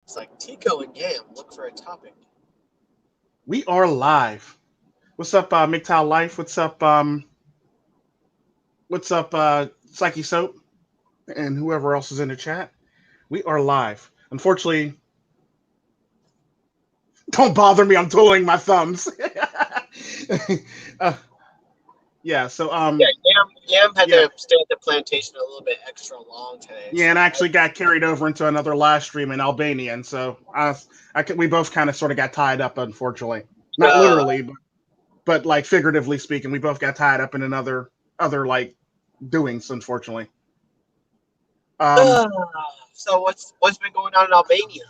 It's like Tico and Yam look for a topic. We are live. What's up, MGTOW Life? What's up, Psychesoap? And whoever else is in the chat. We are live. Unfortunately, don't bother me. I'm twiddling my thumbs. uh, yeah. So Yeah, Yam had yeah, to stay at the plantation a little bit extra long today. yeah, So and I actually got carried over into another live stream in Albania, and so we both kind of sort of got tied up. Unfortunately, not uh, literally, but like figuratively speaking, we both got tied up in another other like doings. Unfortunately. Um, uh, so what's been going on in Albania?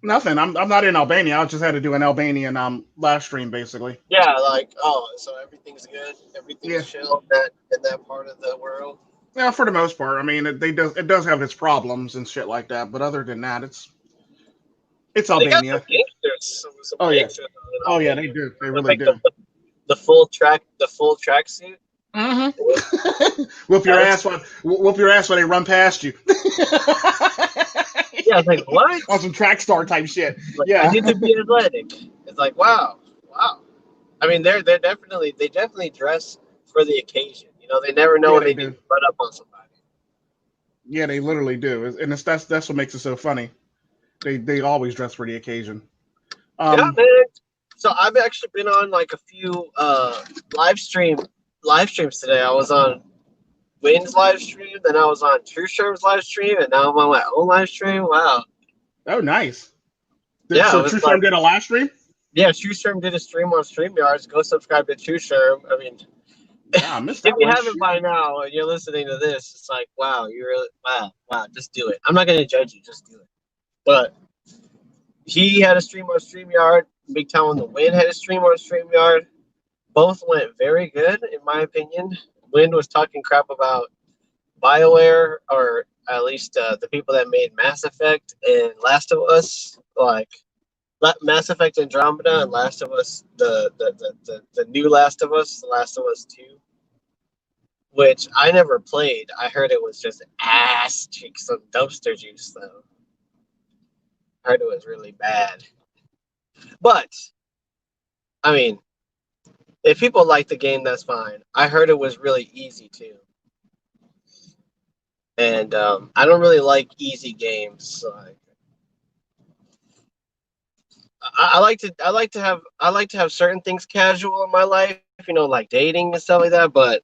Nothing. I'm not in Albania. I just had to do an Albanian live stream basically. Yeah, like so everything's good, Yeah. everything's chill in that part of the world. Yeah, for the most part. I mean, it does have its problems and shit like that, but other than that, it's They got some Albania. gangsters, some Oh yeah. gangsters in Oh yeah, they Albania do. They with really like do. the full track suit. Mm-hmm. Whoop your Yeah, ass while they run past you. yeah, I was like, what? On some track star type shit. Like, you Yeah. need to be athletic. It's like, wow, wow. I mean, they definitely dress for the occasion. You know, they never know Yeah, when they they need do. to run up on somebody. Yeah, they literally do. And that's what makes it so funny. They always dress for the occasion. Yeah, Um, man. So I've actually been on like a few live stream live streams today. I was on Wynn's live stream, then I was on True Sherm's live stream, and now I'm on my own live stream. Wow. oh, nice. Yeah, So it was True like Storm did a live stream? yeah, True Sherm did a stream on StreamYards. Go subscribe to True Sherm. I mean, Yeah, I missed if that you one. haven't Shit. by now and you're listening to this, it's like, wow, you really, wow, just do it. I'm not going to judge you, just do it. But he had a stream on StreamYard. Big Town on the Win had a stream on StreamYard. Both went very good, in my opinion. Win was talking crap about BioWare, or at least the people that made Mass Effect and Last of Us, like Mass Effect Andromeda and Last of Us, the new Last of Us, The Last of Us 2, which I never played. I heard it was just ass cheeks, some dumpster juice, though. I heard it was really bad. But, I mean, if people like the game, that's fine. I heard it was really easy, too. And I don't really like easy games. So I like to have certain things casual in my life, like dating and stuff like that. But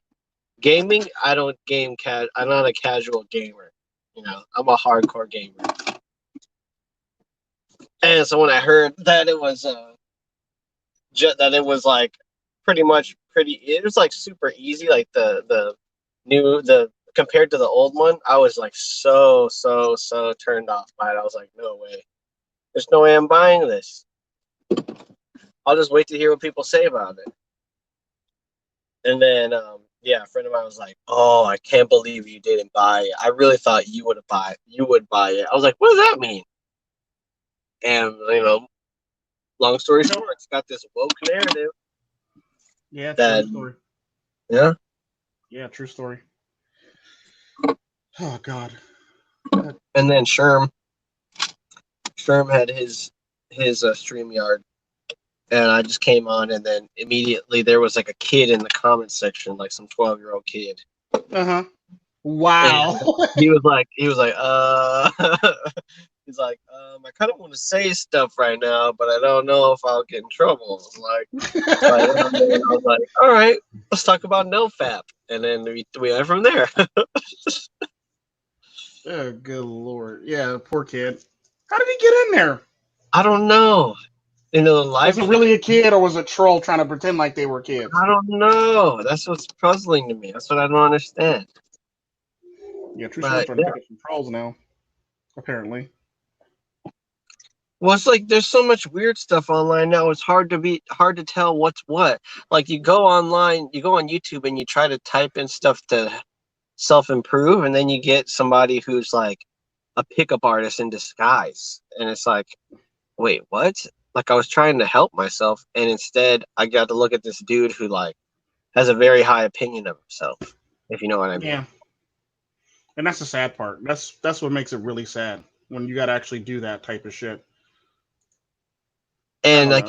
gaming, I don't game I'm not a casual gamer. I'm a hardcore gamer. And so when I heard that it was like it was like super easy, like the compared to the old one, I was like so turned off by it. I was like, no way. There's no way I'm buying this. I'll just wait to hear what people say about it. And then, a friend of mine was like, "Oh, I can't believe you didn't buy it. I really thought you would buy it." I was like, "What does that mean?" And long story short, it's got this woke narrative. Yeah, true That story. yeah, Yeah, true story. Oh God. and then Sherm had his StreamYard, and I just came on, and then immediately there was like a kid in the comments section, like some 12-year-old kid. Uh-huh. Wow. He was like, he's like, I kind of want to say stuff right now, but I don't know if I'll get in trouble. I was like, all right, let's talk about NoFap, and then we went from there. Oh, good Lord. Yeah, poor kid. How did he get in there? I don't know. The live Was it really a kid or was it a troll trying to pretend like they were kids? I don't know. That's what's puzzling to me. That's what I don't understand. Yeah, True Storm's But trying to yeah. pick up some trolls now, apparently. Well, it's like there's so much weird stuff online now. It's hard to tell what's what. Like you go online, you go on YouTube and you try to type in stuff to self-improve, and then you get somebody who's like a pickup artist in disguise. And it's like, wait, what? Like I was trying to help myself, and instead I got to look at this dude who like has a very high opinion of himself, if you know what I mean. Yeah. And that's the sad part. That's what makes it really sad. when you got to actually do that type of shit. And like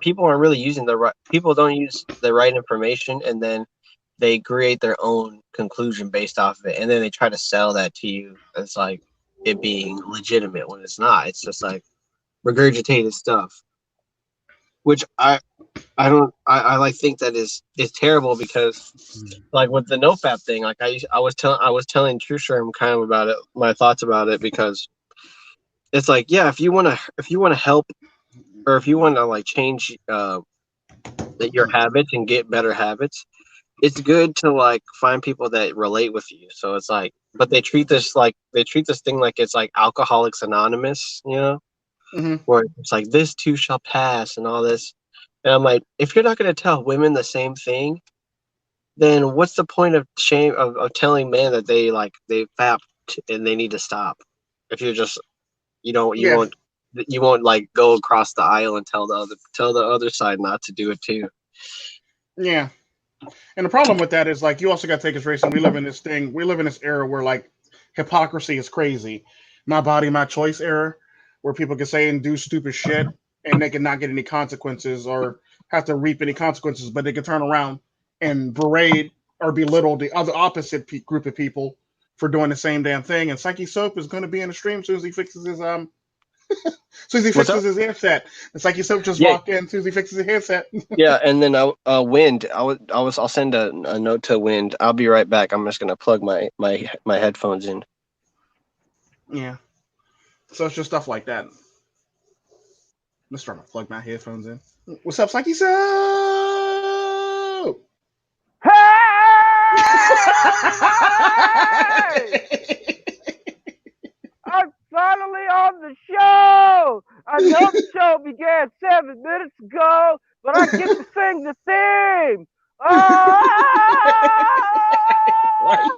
people aren't really using people don't use the right information, and then they create their own conclusion based off of it, and then they try to sell that to you as like it being legitimate when it's not. It's just like regurgitated stuff, which I like think that is terrible, because like with the NoFap thing, like I was telling True Sherm kind of about it, my thoughts about it, because it's like, yeah, if you want to help, or if you want to like change your habits and get better habits, it's good to like find people that relate with you. So it's like, but they treat this thing like it's like Alcoholics Anonymous, where it's like, this too shall pass and all this. And I'm like, if you're not going to tell women the same thing, then what's the point of telling men that they fapped and they need to stop? If you're just, you won't like go across the aisle and tell the other side not to do it too. Yeah. And the problem with that is, like, you also got to take consideration, we live in this era where like hypocrisy is crazy. My body, my choice era, where people can say and do stupid shit and they can not get any consequences or have to reap any consequences, but they can turn around and berate or belittle the other opposite group of people for doing the same damn thing. And Psychesoap is going to be in the stream as soon as he fixes his his headset. The Psychesoap just walked in as soon as he fixes his headset. Yeah, and then Wind. I'll send a note to Wind. I'll be right back. I'm just gonna plug my headphones in. Yeah. So it's just stuff like that. Let's try to plug my headphones in. What's up, Psychesoap? Hey! I'm finally on the show. I know the show began 7 minutes ago, but I get to sing the theme. Oh! Right.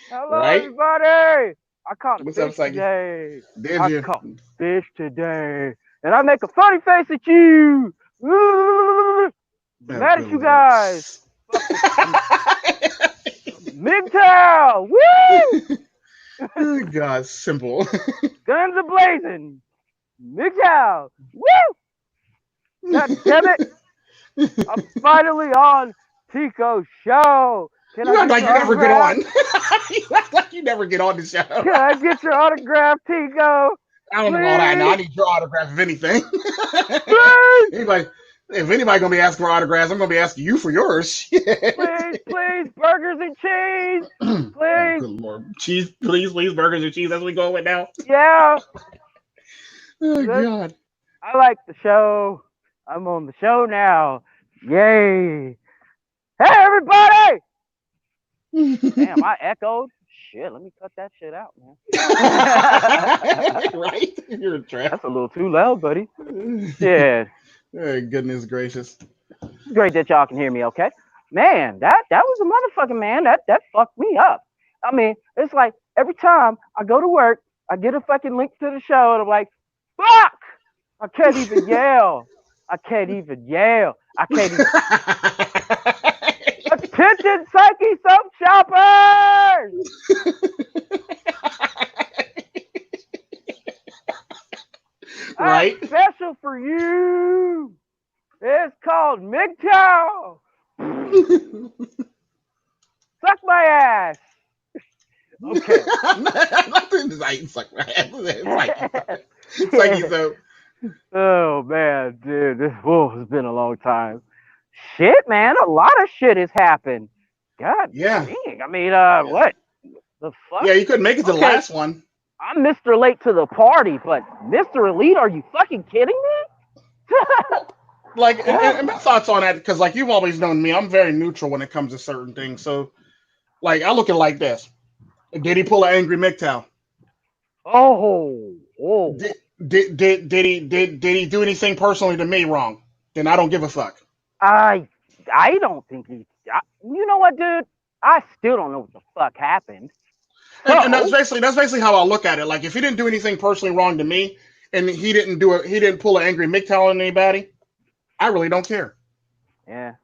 Hello, everybody. I caught a fish today. Did you? Caught fish today, and I make a funny face at you. Mad at you guys. MGTOW! Woo! Oh, God, simple. Guns a blazing. MGTOW! Woo! God damn it! I'm finally on Tico's show. You act like you never get on. You act like you never get on the show. Can I get your autograph, Tico? I don't know all that. No, I need your autograph, if anything. If anybody gonna be asking for autographs, I'm gonna be asking you for yours. Please, burgers and cheese. Please. Good Lord. Cheese, please, burgers and cheese. That's what we going with now. Yeah. Oh, God. I like the show. I'm on the show now. Yay. Hey, everybody. Damn, I echoed. Shit, let me cut that shit out, man. Right? You're a trap. That's a little too loud, buddy. Yeah. Oh, goodness gracious. It's great that y'all can hear me, okay? Man, that was a motherfucking man. That fucked me up. I mean, it's like every time I go to work, I get a fucking link to the show, and I'm like, fuck! I can't even yell. Attention, Psychesoap shoppers! Right? Special for you. It's called MGTOW. Suck my ass. Okay. Suck my ass. Psychesoap. Oh man, dude. It's been a long time. Shit, man. A lot of shit has happened. God dang. I mean, what the fuck? Yeah, you couldn't make it to the last one. I'm Mr. Late to the party, but Mr. Elite, are you fucking kidding me? Like, and my thoughts on that, because like you've always known me, I'm very neutral when it comes to certain things. So, like, I look at it like this: did he pull an angry MGTOW? Oh. Did he do anything personally to me wrong? Then I don't give a fuck. I don't think he. You know what, dude? I still don't know what the fuck happened. And that's basically how I look at it. Like, if he didn't do anything personally wrong to me, and he didn't pull an angry MGTOW on anybody, I really don't care. Yeah,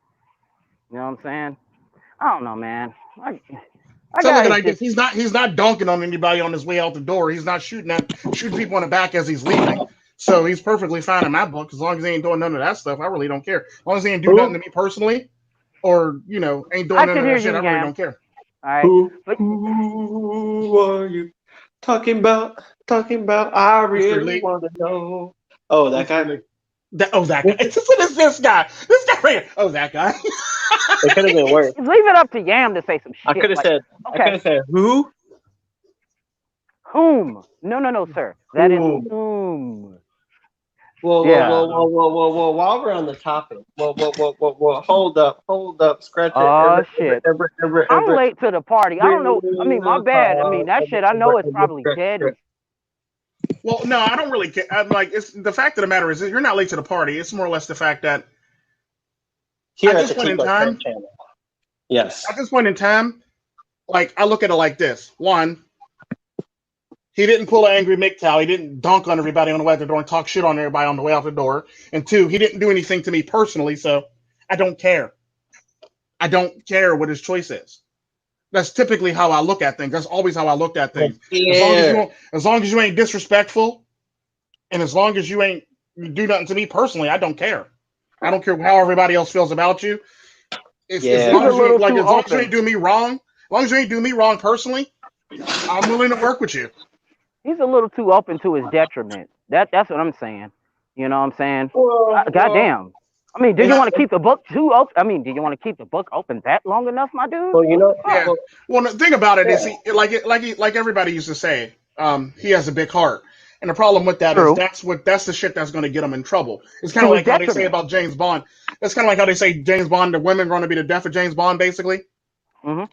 you know what I'm saying? I don't know, man. I Tell me got like this. He's not dunking on anybody on his way out the door. He's not shooting people in the back as he's leaving. So he's perfectly fine in my book as long as he ain't doing none of that stuff. I really don't care. As long as he ain't do nothing to me personally, or ain't doing none of that shit, I really don't care. All right. Who are you talking about? I really want to know. Oh, that guy. That guy. What is this guy? This guy right here. Oh, that guy. It could have been worse. Leave it up to Yam to say some shit. I could have like, said. okay. I could have said who? Whom? No, sir. That is whom. Whoa, Yeah. whoa. While we're on the topic, whoa. Hold up. Scratch it. Oh, shit. I'm late to the party. I don't know. I mean, my bad. I mean, that shit, I know it's probably dead. Well, no, I don't really care. It's the fact of the matter is that you're not late to the party. It's more or less the fact that Here at this point in time, yes. At this point in time, like I look at it like this: one, he didn't pull an angry MGTOW. He didn't dunk on everybody on the way out the door and talk shit on everybody on the way out the door. And two, he didn't do anything to me personally, so I don't care. I don't care what his choice is. That's typically how I look at things. That's always how I looked at things. Yeah. As long as you ain't disrespectful, and as long as you ain't do nothing to me personally, I don't care. I don't care how everybody else feels about you. As long as you ain't do me wrong, as long as you ain't do me wrong personally, I'm willing to work with you. He's a little too open to his detriment. That's what I'm saying. You know what I'm saying? Goddamn. I mean, do you want to keep the book too open? I mean, do you want to keep the book open that long enough, my dude? Well, Yeah. Well, the thing about it is, like everybody used to say, he has a big heart, and the problem with that is that's the shit that's going to get him in trouble. It's kind of like how they say about James Bond. That's kind of like how they say James Bond, the women are going to be the death of James Bond, basically. Mm-hmm.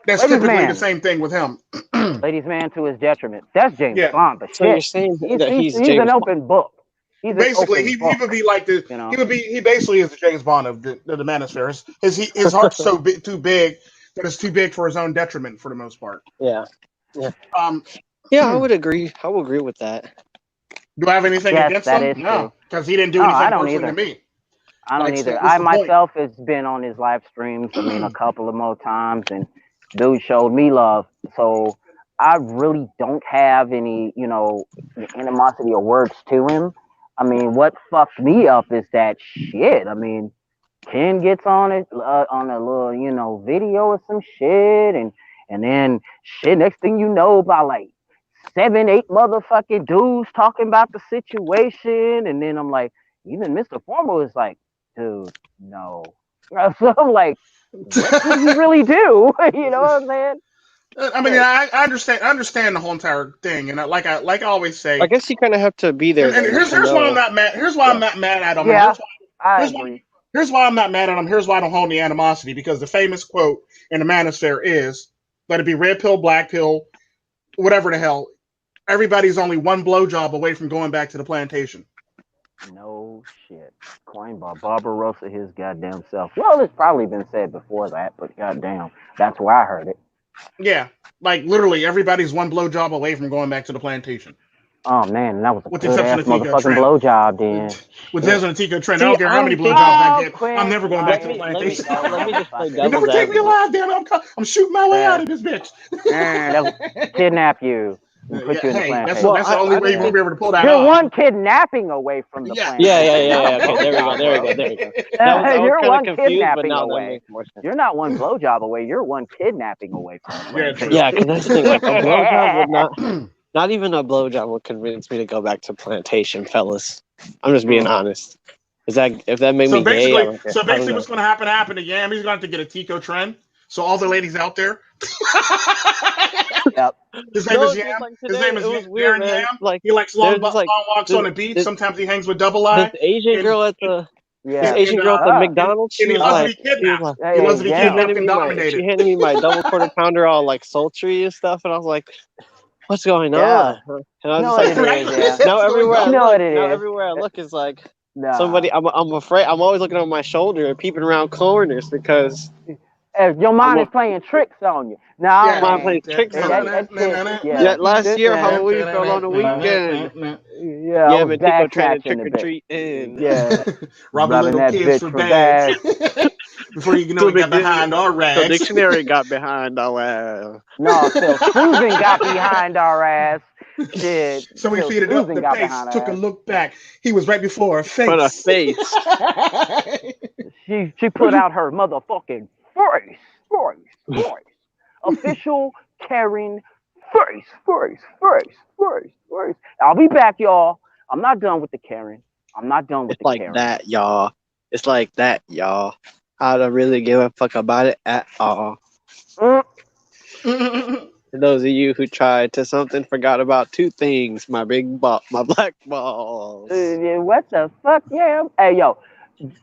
That's typically the same thing with him. Ladies' man to his detriment. That's James Bond, but so you're saying that he's an open book. Basically, he would be like the he basically is the James Bond of the manosphere. His heart's too big that it's too big for his own detriment for the most part. Yeah. I would agree. I would agree with that. Do I have anything against him? No, because he didn't do anything personally to me. I don't either. I myself has been on his live streams. I mean, a couple of more times, and dude showed me love. So I really don't have any, animosity or words to him. I mean, what fucked me up is that shit. I mean, Ken gets on it on a little, video or some shit, and then shit. Next thing you know, about like 7-8 motherfucking dudes talking about the situation, and then I'm like, even Mr. Formal is like, dude, no. So I'm like, what did he really do? You know what I'm saying? I mean, I understand the whole entire thing, and like I always say, I guess you kind of have to be there. And here's why I'm not mad. Here's why I'm not mad at him. Yeah, I agree. Here's why I'm not mad at him. Here's why I don't hold any animosity, because the famous quote in the manosphere is, "Let it be red pill, black pill, whatever the hell. Everybody's only one blowjob away from going back to the plantation." No shit. Coined by Barbarossa his goddamn self. Well, it's probably been said before that, but goddamn, that's where I heard it. Yeah, like literally everybody's one blowjob away from going back to the plantation. Oh man, that was a with good ass motherfucking blowjob then. With Desmond and Tico Trent, I don't care how many blowjobs I get. I'm never going back to the plantation. Let me just play You never take me alive, damn it. I'm shooting my way out of this bitch. That was kidnap you. Put you in the plantation. That's the only way you're going to be able to pull that You're off. one kidnapping away from the plantation. Yeah. Okay, there we go. You're one kidnapping away. You're not one blowjob away. You're one kidnapping away from the plantation. Yeah, because that's the thing. Like, a blowjob would not even a blowjob would convince me to go back to plantation, fellas. I'm just being honest. If that made me gay? So basically what's going to happen to Yam, he's going to have to get a Tico Trend. So all the ladies out there. Yep. His name is Yam. His name is Darren Yam. Like, he likes long walks on the beach. Sometimes he hangs with Double I. This Asian girl at the McDonald's. She loves to be kidnapped. He loves to be kidnapped and dominated. She handed me my double quarter pounder all like sultry and stuff, and I was like, "What's going on?" And I was just like, now everywhere I look is like somebody. I'm afraid. I'm always looking over my shoulder and peeping around corners because. Your mind is playing tricks on you. Mine playing tricks on you. Last year, Halloween fell on the weekend. Yeah, but Tico trying to trick or treat in. Yeah. Robbing little kids for bags. before you know he got behind our The rags. dictionary got behind our ass. No, Phil Susan got behind our ass. Shit. So we Phil feeded up Susan the got pace, behind took our a ass. look back. He was right before her face. But a face. She put out her motherfucking face. Official Karen face. I'll be back, y'all. I'm not done with the Karen. I'm not done with It's the like Karen. that, y'all. It's like that, y'all. I don't really give a fuck about it at all. Mm. For those of you who tried to something, forgot about two things: my black balls. What the fuck, yeah? Hey, yo,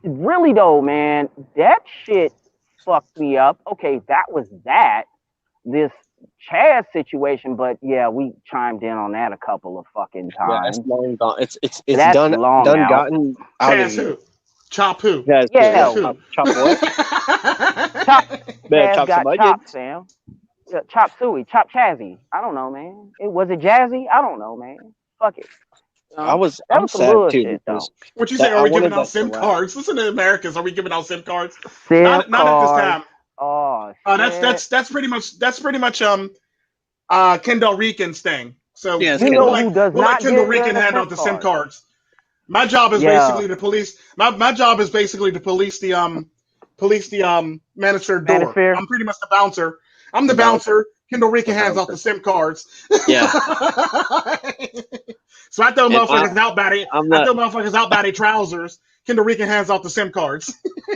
really though, man, that shit fucked me up. Okay, that was that. This Chaz situation, but yeah, we chimed in on that a couple of fucking Yeah, it's times. long gone. It's That's done long out. gotten out of Chaz here. who? Chop who? Chaz Yeah. who? Chop what? Chop. Better Chaz chop got some onions. chopped, Sam. Yeah, chop suey, chop Chazzy. I don't know, man. Was it Jazzy? I don't know, man. Fuck it. I'm That sad was some too bullshit, though. because What you say? Are I we giving wanted out that SIM to cards? Listen to Americans. Are we giving out SIM cards? SIM Not at this cards. time. Oh shit. That's pretty much Kendall Rican's thing. So Yeah, it's You Kendall. know who does we'll let not Kendall get Rican a hand SIM out the SIM card? cards. My job is Yeah. basically to police. My job is basically to police the manosphere door. Manosphere? I'm pretty much the bouncer. I'm the The bouncer. bouncer. Kendall Rican The hands out bouncer. the SIM cards. Yeah. So I throw And motherfuckers out by their I'm I not. throw motherfuckers out by their trousers. Kendall Rican hands out the SIM cards.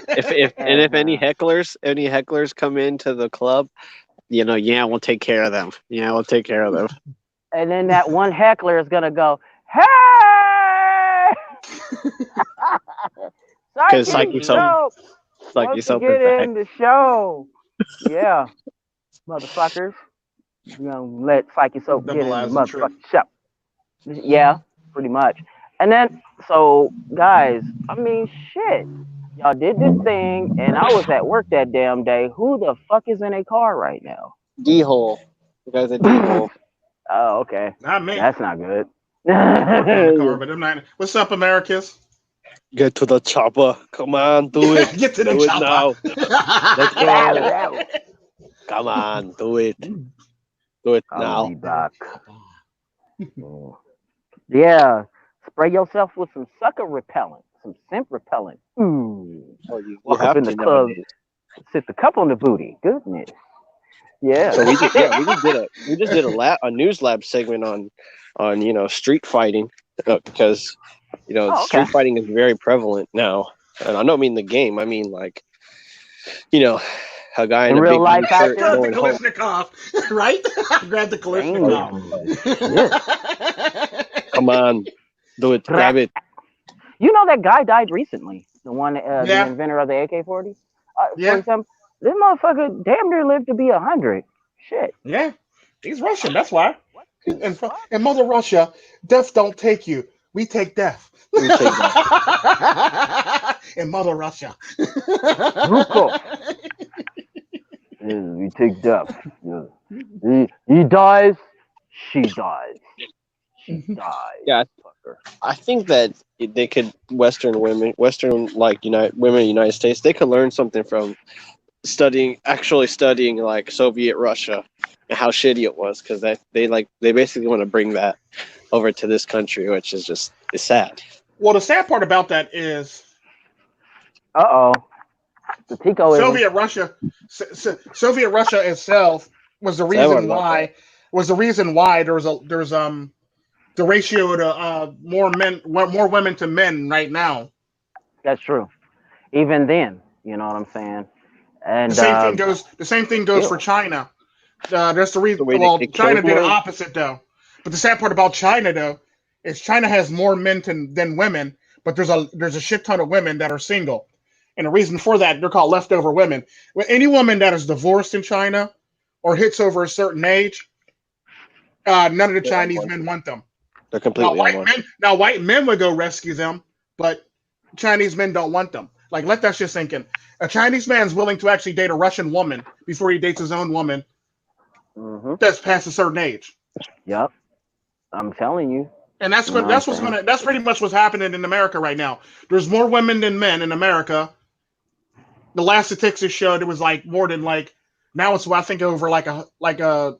If any hecklers come into the club, we'll take care of them. Yeah, we'll take care of them. And then that one heckler is gonna go, hey! Because Psychesoap wants to is get the heck. in the show. Yeah, motherfuckers. You know, let Psychesoap get in the Double-eyes and trip. motherfucking show. Yeah, pretty much. And then, so guys, I mean, shit. Y'all did this thing, and I was at work that damn day. Who the fuck is in a car right now? D-hole. You guys are D-hole. Oh, okay. Not me. That's not good. I work on the car, but I'm not. What's up, Americas? Get to the chopper. Come on, do it. Get to the Do it chopper. now. Let's go. Come on, do it. Do it I'll now. be back. Yeah, spray yourself with some sucker repellent, some simp repellent. Ooh. Oh, you Walk have up in to the club, nowadays. sit the cup on the booty. Goodness. Yeah. So we just did a news lab segment on street fighting because okay. street fighting is very prevalent now, and I don't mean the game. I mean like a guy in a real big life blue out shirt there? Grab the going home. Kalashnikov, right? Grab the Kalashnikov. Come on, do it, grab it. You know that guy died recently. The one, the Yeah. inventor of the AK-40. Yeah. 47. This motherfucker damn near lived to be 100. Shit. Yeah, he's Russian. That's why. In Mother Russia, death don't take you. We take death. We take death. In Mother Russia. We take death. He dies. She dies. She dies. Yeah, I think that they could women women in the United States, they could learn something from studying like Soviet Russia and how shitty it was, because they basically want to bring that over to this country, which is just it's sad. Well, the sad part about that is The Tico is Soviet Russia itself was the reason why there's the ratio to more women to men right now. That's true. Even then, you know what I'm saying. And the same thing goes for China. That's the reason. Well, China did the opposite though. But the sad part about China though is China has more men than women, but there's a shit ton of women that are single. And the reason for that, they're called leftover women. Any woman that is divorced in China or hits over a certain age, none of the Chinese men want them. They're completely white men would go rescue them, but Chinese men don't want them. Like, let that shit sink in. A Chinese man's willing to actually date a Russian woman before he dates his own woman that's past a certain age. Yep, I'm telling you. And that's pretty much what's happening in America right now. There's more women than men in America the last statistics showed it was like more than like now it's I think over like a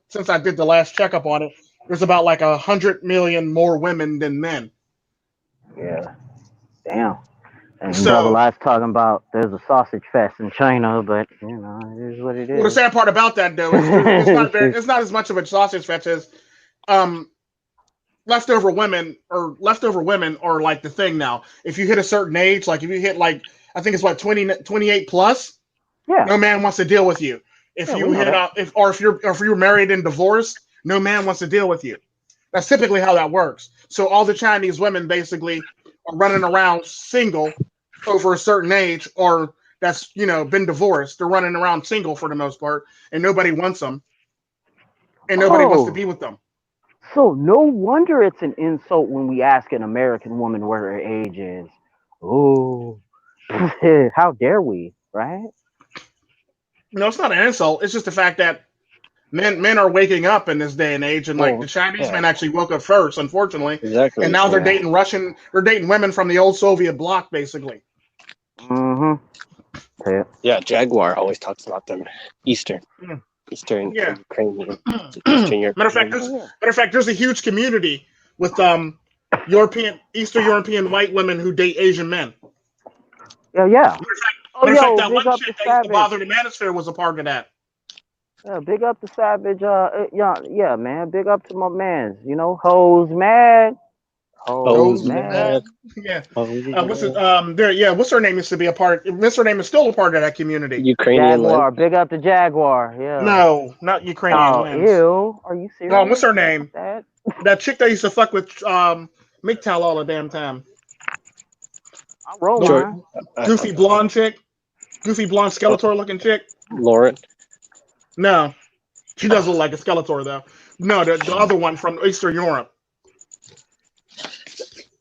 since I did the last checkup on it, there's about like 100 million more women than men. Yeah. Damn. And So, Double I's talking about there's a sausage fest in China, but you know, it is what it is. Well, the sad part about that though is it's not as much of a sausage fest as leftover women are like the thing now. If you hit a certain age, like if you hit like I think it's what 28 plus, yeah, no man wants to deal with you. If you hit if you're married and divorced, no man wants to deal with you. That's typically how that works. So all the Chinese women basically are running around single over a certain age, or that's been divorced. They're running around single for the most part, and nobody wants them, and nobody wants to be with them. So no wonder it's an insult when we ask an American woman where her age is. Oh, how dare we, right? No, it's not an insult. It's just the fact that men are waking up in this day and age, and like the Chinese men actually woke up first, unfortunately. Exactly. And now they're dating they're dating women from the old Soviet bloc, basically. Mm-hmm. Yeah, Jaguar always talks about them. Eastern Ukrainian. Matter of fact, there's a huge community with Eastern European white women who date Asian men. Yeah. Matter of fact, that one chick that used to bother the manosphere was a part of that. Yeah, big up to Savage. Yeah, man. Big up to my mans. Hoes mad. Hoes mad. Yeah. What's her name used to be a part? What's her name is still a part of that community. Ukrainian Jaguar. Big up to Jaguar. Yeah. No, not Ukrainian. Oh, ew. Are you serious? No, what's her name? That chick that used to fuck with MGTOW all the damn time. I'm rolling. Goofy blonde chick. Goofy blonde Skeletor looking chick. Lauren. No. She does look like a Skeletor though. No, the other one from Eastern Europe.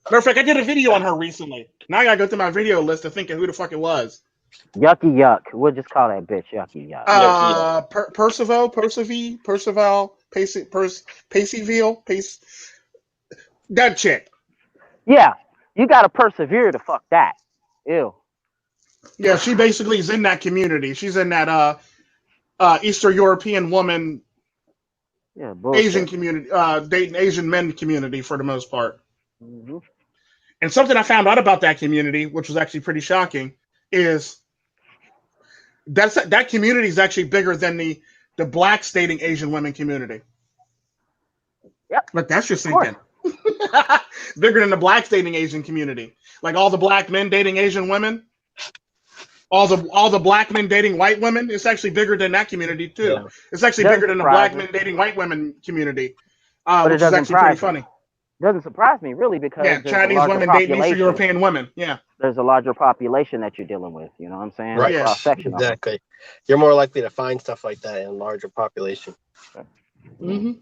Matter of fact, I did a video on her recently. Now I gotta go through my video list to think of who the fuck it was. Yucky yuck. We'll just call that bitch Yucky yuck. Percival, that chick. Yeah, you gotta persevere to fuck that. Ew. Yeah, she basically is in that community. She's in that Eastern European woman, Asian community, dating Asian men community for the most part. Mm-hmm. And something I found out about that community, which was actually pretty shocking, is that community is actually bigger than the blacks dating Asian women community. Yep. Like that's just thinking. Bigger than the blacks dating Asian community. Like all the black men dating Asian women. All the black men dating white women. It's actually bigger than that community too. Yeah. It's actually bigger than the black men dating white women community. Which is actually pretty funny. Doesn't surprise me really because Chinese women dating Eastern European women. Yeah, there's a larger population that you're dealing with. You know what I'm saying? Right. Yes. Exactly. You're more likely to find stuff like that in a larger population. Mm-hmm.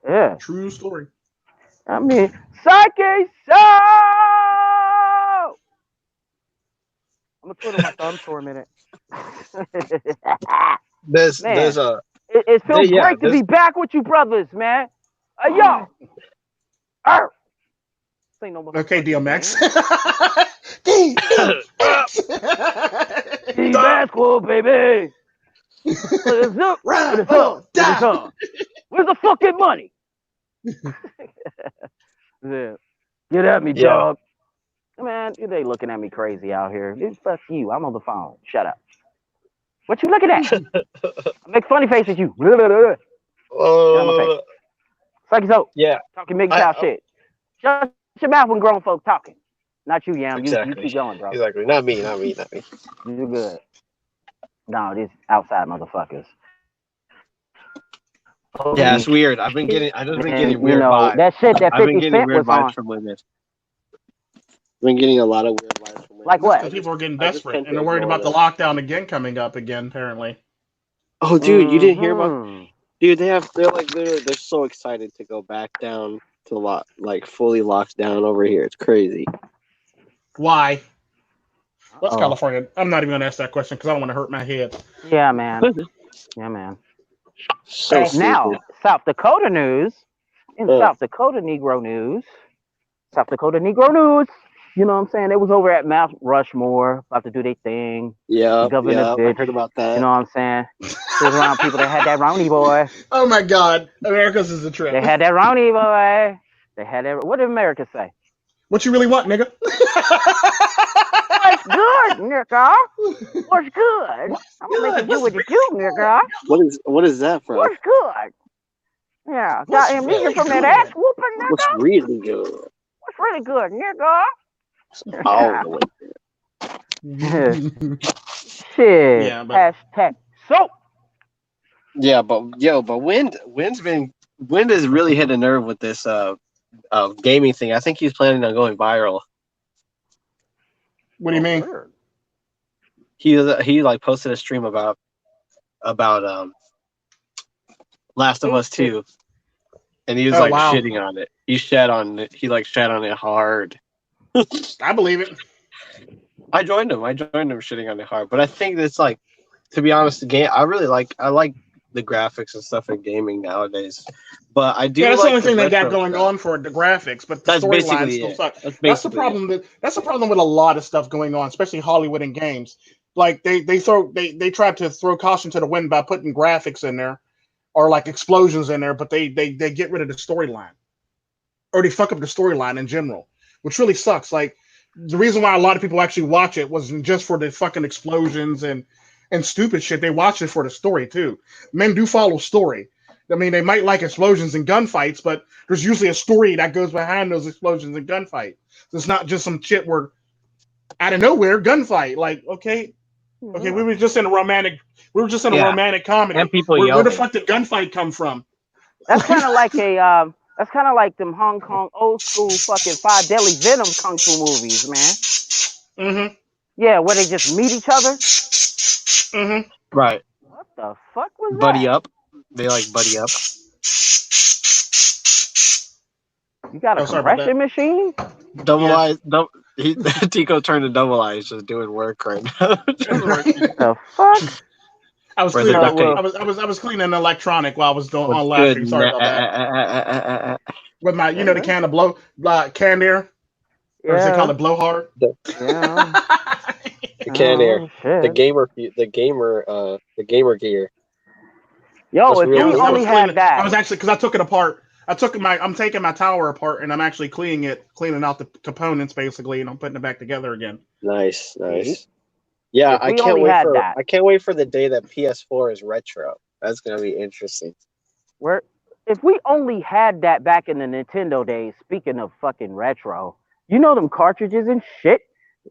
Yeah. True story. I mean, Psychesoap. I'm gonna put on my thumb for a minute. It feels great to be back with you brothers, man. Yo. Okay, DMX. Basketball, baby. Where's the fucking money? Yeah. Get at me, dog. Man, they looking at me crazy out here. Dude, fuck you. I'm on the phone. Shut up. What you looking at? I make funny faces at you. Psychesoap. Yeah. Talking MGTOW shit. Shut your mouth when grown folk talking. Not you, Yam. You keep going, bro. Exactly. Not me. You're good. No, these outside motherfuckers. Yeah, it's weird. I've just been getting weird vibes. That shit that 50 Cent was on. From women. I've been getting a lot of weird vibes from women. Like what? People are getting desperate and they're worried about the lockdown again coming up again, apparently. Oh, dude, you didn't hear about? Dude, they're so excited to go back down to fully locked down over here. It's crazy. Why? What's California? I'm not even gonna ask that question because I don't want to hurt my head. Yeah, man. So now, South Dakota news. In South Dakota Negro news. You know what I'm saying? They was over at Mount Rushmore about to do their thing. Yeah, Governor I bitch. heard about You that. know what I'm saying? She was around people that had that Rowdy boy. Oh my God, America's is a trip. They had that Rowdy boy. They had that. What did America say? What you really want, nigga? What's good, nigga? What's good? What's I'm gonna make good? you do What's what you really do, good? nigga. What is that from? What's good? Yeah, What's got amnesia really from that good? ass whooping, What's nigga. really good? What's really good, nigga? All the way. Shit. Yeah, but Hashtag soap. Yeah, but Wind has really hit a nerve with this gaming thing. I think he's planning on going viral. what do you mean? Weird. He like posted a stream about Last of Us 2, and he was Oh, like wow. shitting on it. He shat on it. He like shat on it hard. I believe it. I joined him shitting on it hard. But I think it's like, to be honest, the game I like the graphics and stuff in gaming nowadays. But I do. Yeah, that's like the only thing they got retro going stuff. on for it, the graphics, but the That's storyline basically still it. sucks. That's That's the basically problem. That's the problem with a lot of stuff going on, especially Hollywood and games. Like they try to throw caution to the wind by putting graphics in there or like explosions in there, but they get rid of the storyline or they fuck up the storyline in general, which really sucks. Like the reason why a lot of people actually watch it wasn't just for the fucking explosions and stupid shit. They watch it for the story too. Men do follow story. I mean, they might like explosions and gunfights, but there's usually a story that goes behind those explosions and gunfights. So it's not just some shit where out of nowhere gunfight. Like, okay, we were just in a romantic comedy. And people Where the yelling. fuck did gunfight come from? That's kind of like a that's kind of like them Hong Kong old school fucking Five Deadly Venom kung fu movies, man. Mm-hmm. Yeah, where they just meet each other. Mm-hmm. Right. What the fuck was Buddy that? up. They like buddy up. You got a sorry about compression machine? Double Yeah. eyes. Tico turned to double eyes, just doing work right now. Just working. The fuck? I was Where's the cleaning. duct tape? I was cleaning an electronic while I was doing What's on good? laughing. Sorry about that. With my, Yeah, the man. can of can there, or as they call it, blowhard. Yeah. The can air. Oh, shit. The gamer gear. Yo, That's if real. we I was only had I was that. actually because I took it apart. I'm taking my tower apart and I'm actually cleaning out the components basically, and I'm putting it back together again. Nice. Yeah, If we only had that. I can't wait for the day that PS4 is retro. That's gonna be interesting. If we only had that back in the Nintendo days, speaking of fucking retro, you know them cartridges and shit?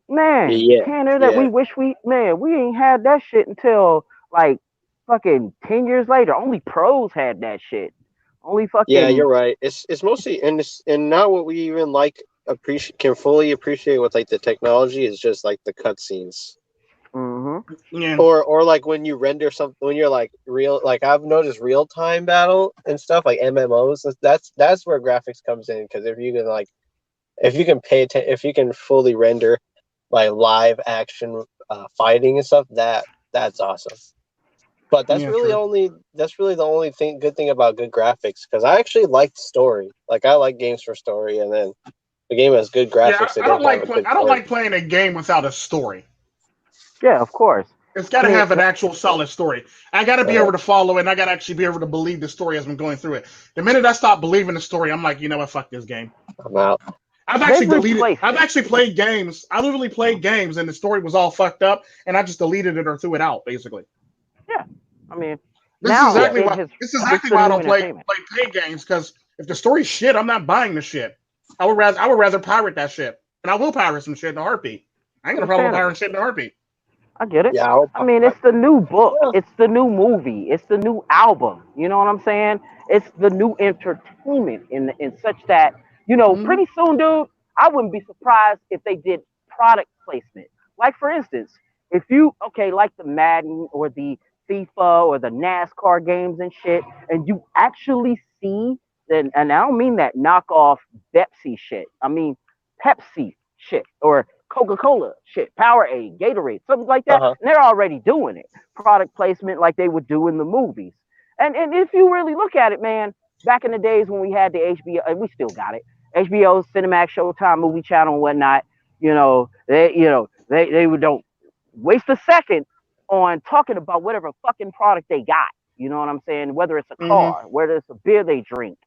Man, Yeah, Tanner, that yeah. we wish we ain't had that shit until like fucking 10 years later. Only pros had that shit. Only fucking Yeah, you're right. It's mostly and now what we even like can fully appreciate with like the technology is just like the cutscenes. Mm-hmm. Yeah. Or like when you render something, when you're like I've noticed real time battle and stuff like MMOs. That's where graphics comes in, because if you can pay attention, if you can fully render like live action fighting and stuff, that's awesome. But that's Yeah, really true. the only good thing about good graphics, because I actually like story. Like I like games for story, and then the game has good graphics. I don't like playing a game without a story. Yeah, of course. It's got to have an actual solid story. I got to be able to follow it, and I got to actually be able to believe the story as I'm going through it. The minute I stop believing the story, I'm like, you know what, fuck this game. I'm out. I've actually played games. I literally played games, and the story was all fucked up, and I just deleted it or threw it out, basically. Yeah, I mean, This is exactly why I don't play paid games, because if the story's shit, I'm not buying the shit. I would rather pirate that shit, and I will pirate some shit in a heartbeat. I ain't got a problem with pirating shit in a heartbeat. I get it. Yeah, I mean, it's the new book. It's the new movie. It's the new album. You know what I'm saying? It's the new entertainment in such that, pretty soon, dude, I wouldn't be surprised if they did product placement. Like, for instance, if you, like the Madden or the FIFA or the NASCAR games and shit, and you actually see, and I don't mean that knockoff Pepsi shit. I mean Pepsi shit or Coca-Cola shit, Powerade, Gatorade, something like that. Uh-huh. And they're already doing it. Product placement like they would do in the movies. And if you really look at it, man, back in the days when we had the HBO, and we still got it, HBO, Cinemax, Showtime, Movie Channel, and whatnot, They don't waste a second on talking about whatever fucking product they got. You know what I'm saying? Whether it's a Mm-hmm. car, whether it's a beer they drink,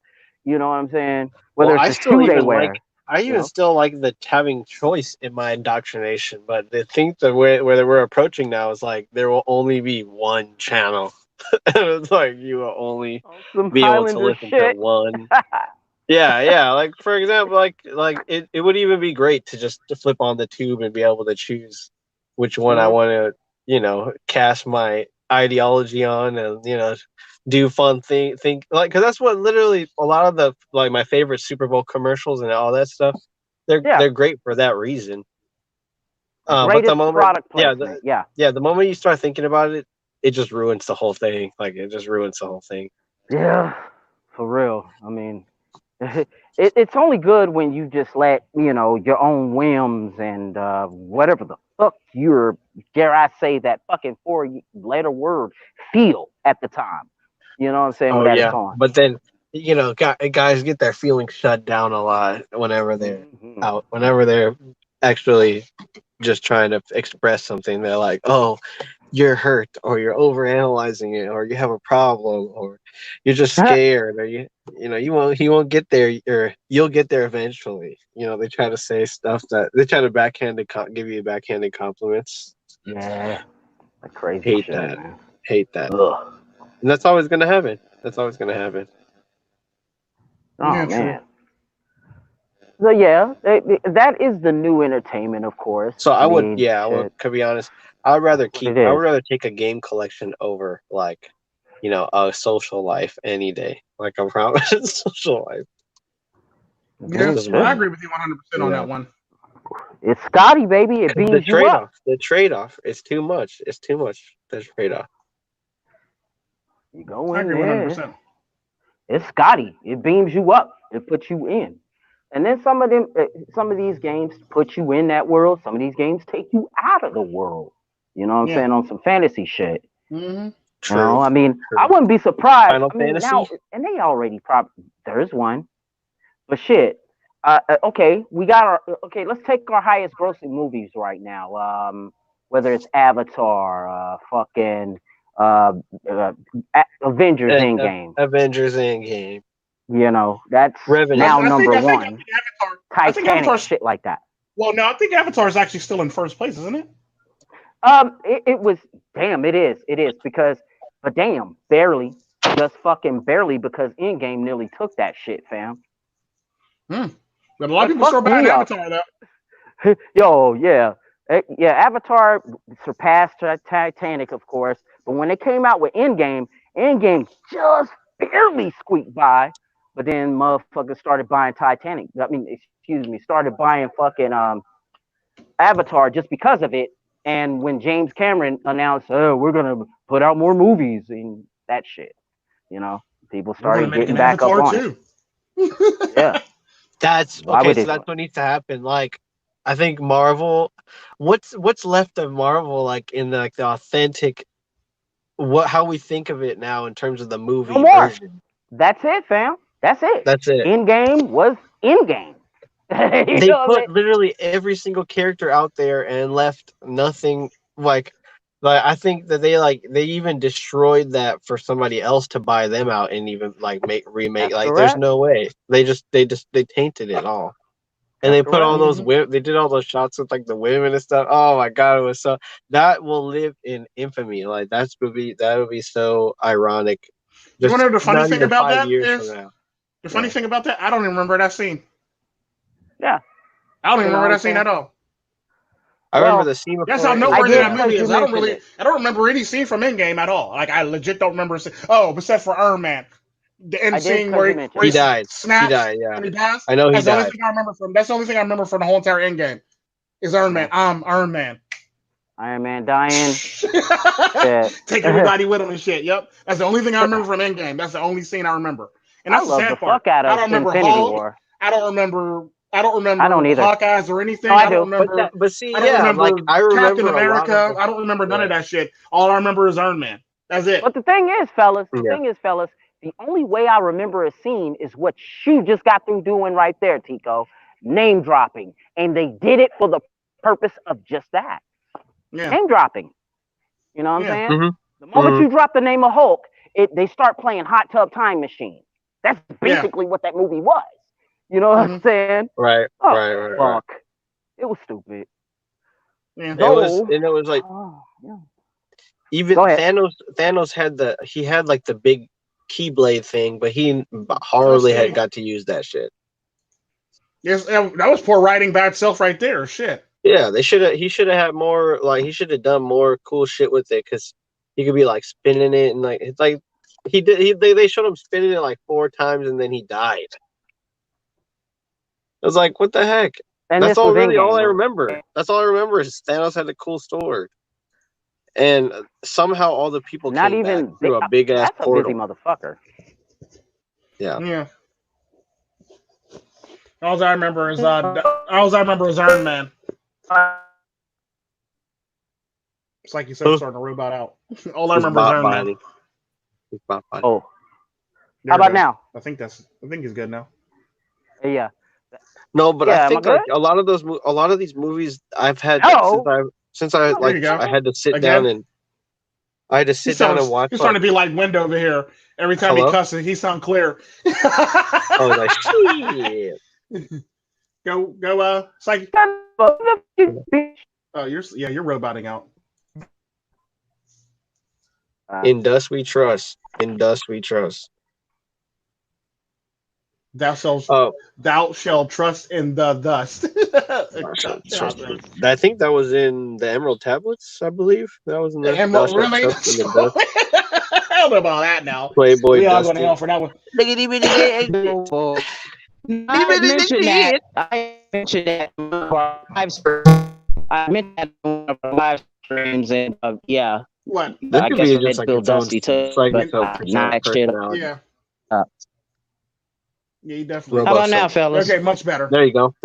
you know what I'm saying? Well, Whether it's I a still shoe they even wear. I You even know? still like the having choice in my indoctrination, but the thing that where we're approaching now is like there will only be one channel. And it's like you will only Some be able to Highlander listen to shit. one. Yeah. Like for example, like it would even be great to just to flip on the tube and be able to choose which one I Mhm. want to, cast my ideology on and do fun think like because that's what literally a lot of the like my favorite Super Bowl commercials and all that stuff. Yeah. They're great for that reason. But the Greatest moment, product placement. Yeah. the moment you start thinking about it, it just ruins the whole thing. Like it just ruins the whole thing. Yeah. For real. I mean, it's only good when you just let your own whims and whatever the fuck you're, dare I say, that fucking 4-letter word feel at the time. You know what I'm saying? Oh When that's yeah, on. but then guys get their feelings shut down a lot whenever they're Mhm. out. Whenever they're actually just trying to express something, they're like, "Oh, you're hurt, or you're overanalyzing it, or you have a problem, or you're just scared, or he won't get there, or you'll get there eventually." They try to say stuff that they try to give you backhanded compliments. Yeah. That crazy Hate shit, that. man. Hate that. Ugh. And that's always gonna happen. That's always gonna happen. Oh Yeah, true. man. So yeah, that is the new entertainment, of course. So I mean, I would, shit, to be honest, I it would is. rather take a game collection over like, a social life any day. Like a proper social life. Yeah, Me Because I too. agree with you 100% on yeah, that one. It's Scotty, baby. It beams you up. the trade off is too much. It's too much. The trade off. You go I in agree there. 100%. It's Scotty. It beams you up. It puts you in. And then some of these games put you in that world. Some of these games take you out of the world. You know what I'm Yeah. saying? On some fantasy shit. Mm-hmm. True. I mean, I True. wouldn't be surprised. Final I mean, now, Fantasy. and they already probably, there's one. But shit. Okay, let's take our highest grossing movies right now. Whether it's Avatar, fucking uh, uh Avengers Endgame. Avengers Endgame. That's Revenant. now I think number I think I one. think Avatar. I think Titanic, Avatar's shit like that. well. No, I think Avatar is actually still in first place, isn't it? It was, damn, it is because, but damn, barely, just fucking barely, because Endgame nearly took that shit, fam. Hmm. But a lot of It people still fucked buying me up. Avatar though. Yo, yeah. Yeah, Avatar surpassed Titanic, of course, but when they came out with Endgame just barely squeaked by. But then motherfuckers started buying Titanic. I mean, excuse me, started buying fucking Avatar just because of it. And when James Cameron announced, "Oh, we're gonna put out more movies," and that shit, you know, people We're gonna started make getting an back up Avatar on it. too. Yeah, That's why okay. would So they do that's it? what needs to happen. Like, I think Marvel. What's left of Marvel? Like in the authentic, how we think of it now in terms of the No movie more. version. That's it, fam. That's it. That's it. Endgame was Endgame. You They know what I mean? put literally every single character out there and left nothing like I think that they even destroyed that for somebody else to buy them out and even like make remake That's like there's correct. no way. They tainted it all. And That's they put all correct. those Mhm. women. They did all those shots with like the women and stuff. Oh my god, it was so that will live in infamy. Like that would be so ironic. You want Just to know the funny not thing even about 5 years from is now. the funny Yeah. thing about that? I don't even remember that scene. Yeah. I don't even You know what remember I'm that scene saying? at all. I remember Well, the scene That's how before it I noteworthy was did that because movie you is. mentioned it. I don't remember any scene from Endgame at all. Like I legit don't remember. Oh, except for Iron Man, the end I did scene because you where mentioned he he it. died. He snaps died, yeah. and he dies. I know he That's the only died. thing I remember from. That's the only thing I remember from the whole entire Endgame is Iron Man. Yeah. I'm Iron Man. Iron Man dying. Shit. Take I everybody with him and shit. Yep, that's the only thing I remember from Endgame. That's the only scene I remember, and that's the love the sad part. fuck out I of don't remember Infinity Hulk. War. I don't remember. I don't I don't remember either. Hawkeyes or No, anything. I I don't do. remember. But see, I don't yeah, like remember I Captain remember a lot of America. the I don't remember none yeah. of that shit. All I remember is Iron Man. That's it. But the thing is, fellas, Yeah. the only way I remember a scene is what you just got through doing right there, Tico. name dropping, and they did it for the purpose of just that. Yeah. Name dropping. You know what I'm saying? Mm-hmm. The moment you drop the name of Hulk, they start playing Hot Tub Time Machine. That's basically what that movie was. You know what I'm saying? Right. Oh, Right. fuck. It was stupid. Yeah. It was like yeah. even Go ahead. Thanos had the big Keyblade thing, but he horribly had got to use that shit. Yes, that was poor writing by itself right there. Shit. Yeah, he should have had more, like, he should have done more cool shit with it, because he could be like spinning it, and like, it's like they showed him spinning it like 4 times and then he died. I was like, what the heck? And That's this was all I Endgame. remember. That's all I remember is Thanos had a cool sword. And somehow all the people came back through a big ass That's portal. a busy motherfucker. Yeah. Yeah. All I remember is Iron Man. It's like you said, starting to robot out. All I remember is Iron Man. Oh. How about now? I think he's good now. Yeah. No, but Yeah, I think am I like a lot of these movies I've had since I had to sit down and and watch. He's trying to be like Wind over here. Every time he cusses, he sound clear. I was like, shit. Go, Psyche. Oh, you're roboting out. In dust we trust. In dust we trust. Thou shalt trust in the dust. I think that was in the Emerald Tablets, I believe. That was in the Emerald. Really? I don't know about that now. Playboy. We all going to hell for that one. I mentioned that on one of our live streams, and yeah. What? This I could guess be I just did like feel its own dusty too, Psychesoap. Yeah. Yeah, you definitely. How about now, fellas? Okay, much better. There you go.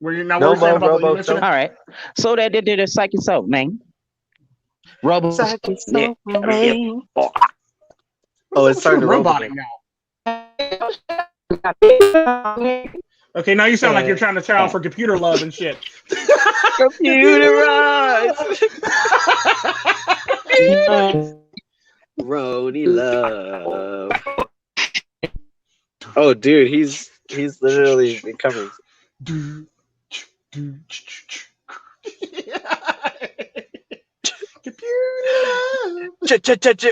Were you now? What saying about you mentioned? All right. So they did a Psychesoap, man. Psychesoap, man. Oh, it's starting to roboting now. Okay, now you sound like you're trying to try out for computer love and shit. Computerized. Roadie love. Oh, dude, he's literally becoming. Computer.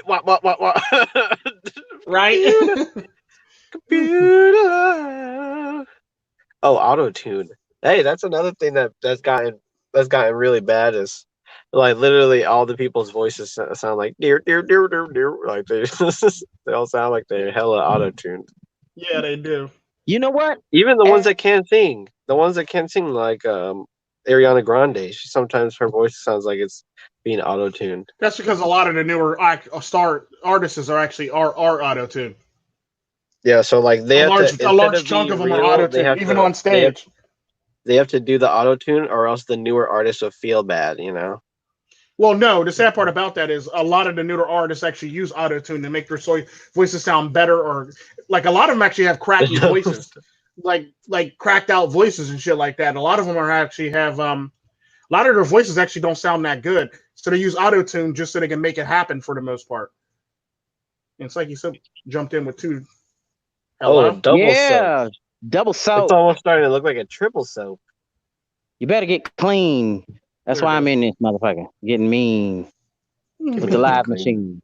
What? Right. Computer. Oh, auto-tune. Hey, that's another thing that's gotten really bad is like literally all the people's voices sound like dear, like they all sound like they're hella auto-tuned. Yeah, they do. You know what? Even the ones that can't sing, like Ariana Grande, sometimes her voice sounds like it's being auto-tuned. That's because a lot of the newer star artists are auto-tuned. Yeah, so like they a large chunk of them are auto-tuned, even on stage. They have to do the auto-tune, or else the newer artists will feel bad, you know? Well, no, the sad part about that is a lot of the newer artists actually use auto-tune to make their voices sound better, or like a lot of them actually have cracky voices, like cracked out voices and shit like that. A lot of them a lot of their voices actually don't sound that good, so they use auto-tune just so they can make it happen for the most part. And it's like you said, jumped in with two. Hello? Oh, double soap. Double soap. It's almost starting to look like a triple soap. You better get clean. That's why I'm in this motherfucker. Getting mean with the live machine.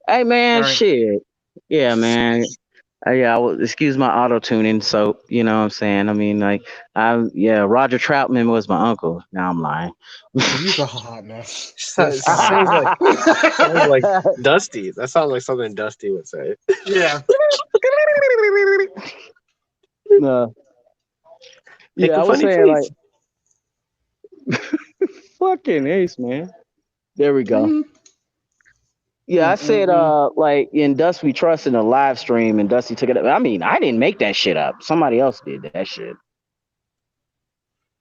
Hey, man, shit. Yeah, man. Excuse my auto-tuning. So, you know what I'm saying? I mean, like, Roger Troutman was my uncle. Now I'm lying. You're a hot mess. Sounds like Dusty. That sounds like something Dusty would say. Yeah. No. Yeah, I was saying like fucking ace, man. There we go. Yeah, I said like in Dust We Trust in a live stream, and Dusty took it up. I mean, I didn't make that shit up. Somebody else did that shit.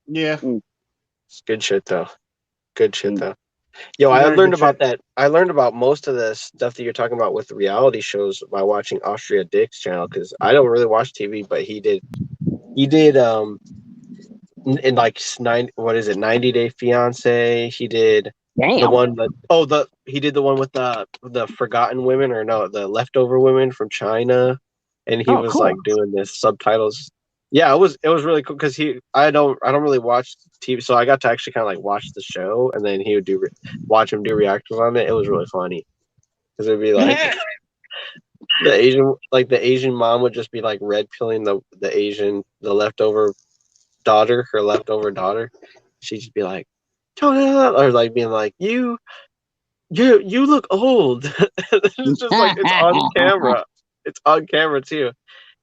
Yeah. It's good shit though. Yo, I learned about that. I learned about most of the stuff that you're talking about with the reality shows by watching Austria Dick's channel, because I don't really watch TV, but he did. He did in like 90 Day Fiance. He did the Damn. one that he did the one with the forgotten women, or no, the leftover women from China, and he was cool. like doing this subtitles. Yeah, it was really cool because I don't really watch TV, so I got to actually kind of like watch the show, and then he would watch him do reactions on it. It was really funny because it'd be like the Asian mom would just be like red pilling the leftover daughter, her leftover daughter. She'd just be like, or like being like, you look old. It's just like it's on camera. It's on camera too.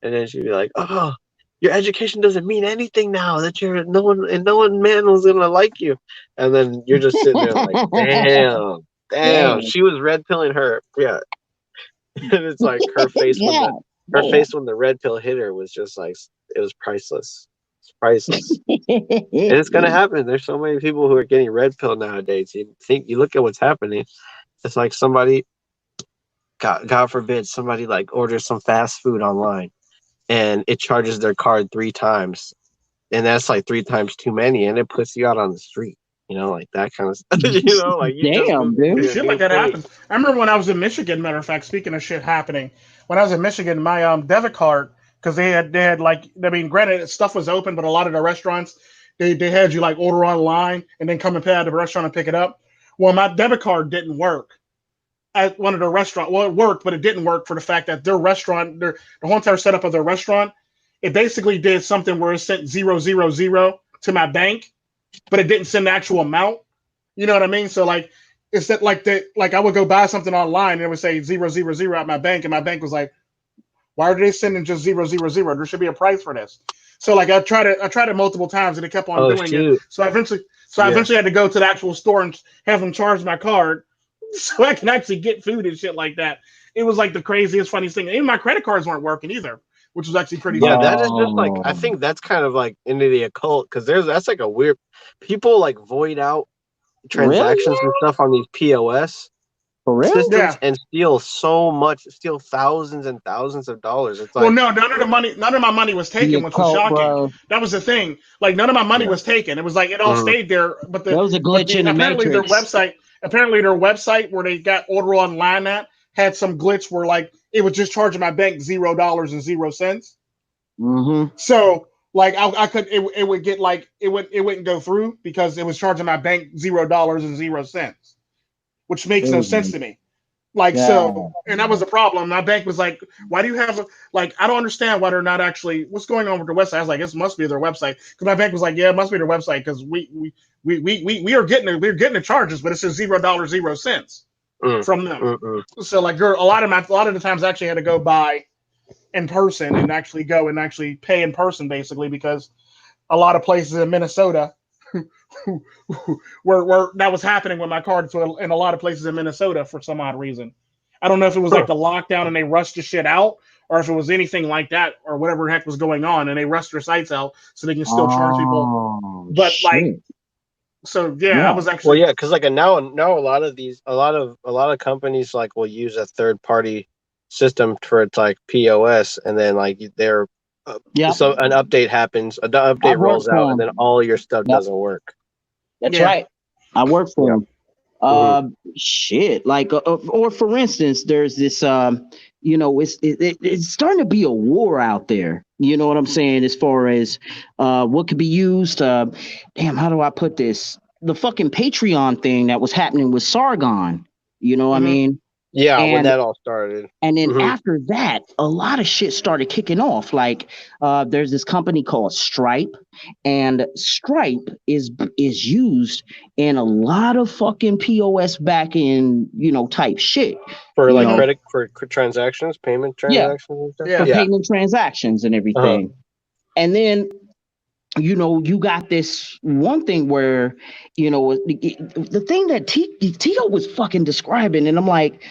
And then she'd be like, oh, your education doesn't mean anything now that no one man was gonna like you. And then you're just sitting there like, damn. She was red pilling her. Yeah. And it's like her face face when the red pill hit her was just like, it was priceless. It's priceless. And it's gonna happen. There's so many people who are getting red pill nowadays. You look at what's happening. It's like somebody, God forbid, somebody like orders some fast food online, and it charges their card 3 times, and that's like 3 times too many, and it puts you out on the street. Like that kind of stuff. Like you Damn, dude. Shit like that happens. I remember when I was in Michigan. Matter of fact, speaking of shit happening, when I was in Michigan, my debit card, because they had like, I mean, granted, stuff was open, but a lot of the restaurants they had you like order online and then come and pay at the restaurant and pick it up. Well, my debit card didn't work at one of the restaurants. Well, it worked, but it didn't work for the fact that their restaurant, the whole entire setup of their restaurant, it basically did something where it sent 000 to my bank, but it didn't send the actual amount. You know what I mean? So like, it's that like I would go buy something online and it would say 000 at my bank, and my bank was like, why are they sending just 000? There should be a price for this. So like I tried it multiple times and it kept on doing it. So I eventually had to go to the actual store and have them charge my card so I can actually get food and shit like that. It was like the craziest, funniest thing. Even my credit cards weren't working either, which was actually pretty. Yeah, that is just like, I think that's kind of like into the occult, because that's like a weird, people like void out transactions and stuff on these POS systems and steal thousands and thousands of dollars. It's like, well, no, none of my money was taken, which was shocking. Bro. That was the thing. Like none of my money was taken. It was like it all stayed there. But there was a glitch in the Matrix. Apparently their website where they got order online at had some glitch where like it was just charging my bank $0.00. Mm-hmm. So like I could it would get like it wouldn't go through because it was charging my bank $0.00, which makes no sense to me. Like so, and that was the problem. My bank was like, "Why do you have like? I don't understand why they're not actually. What's going on with their website?" I was like, "This must be their website." Because my bank was like, "Yeah, it must be their website because we are getting the charges, but it says $0.00 from them." So like, a lot of the times I actually had to go by in person and actually go and actually pay in person, basically, because a lot of places in Minnesota. where that was happening with my card, so in a lot of places in Minnesota for some odd reason. I don't know if it was like the lockdown and they rushed the shit out, or if it was anything like that, or whatever the heck was going on, and they rushed their sites out so they can still charge people. But like, so I was actually because like now a lot of companies like will use a third party system for its like POS, and then like they're so an update happens, an update rolls out, and then all your stuff doesn't work. That's right. I work for them. Shit. Like, or for instance, there's this, it's starting to be a war out there. You know what I'm saying? As far as what could be used. How do I put this? The fucking Patreon thing that was happening with Sargon. You know what I mean? Yeah, when that all started. And then after that, a lot of shit started kicking off. Like there's this company called Stripe, and Stripe is used in a lot of fucking POS back-end, type shit. For like credit, for transactions, payment transactions and stuff? For payment transactions and everything. And then you got this one thing where, the thing that Tio was fucking describing, and I'm like,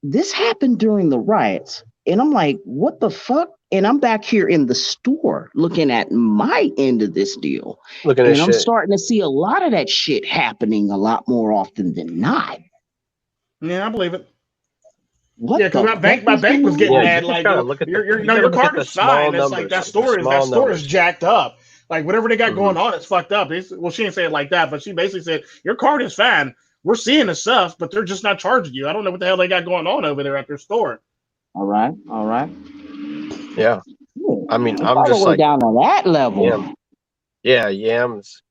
this happened during the riots. And I'm like, what the fuck? And I'm back here in the store looking at my end of this deal. And I'm starting to see a lot of that shit happening a lot more often than not. Yeah, I believe it. What Yeah, because the my fuck bank was is getting going Yeah, on? you mad. just Like, gotta look at the you your gotta look at card the is small fine. It's like numbers. that The small store is numbers. jacked up. Like whatever they got Mhm. going on, it's fucked up. Well, she didn't say it like that, but she basically said your card is fine. We're seeing the stuff, but they're just not charging you. I don't know what the hell they got going on over there at their store. All right, all right. Yeah, Yeah, I mean, it's I'm all the just way like, down to that level. yeah, Yam's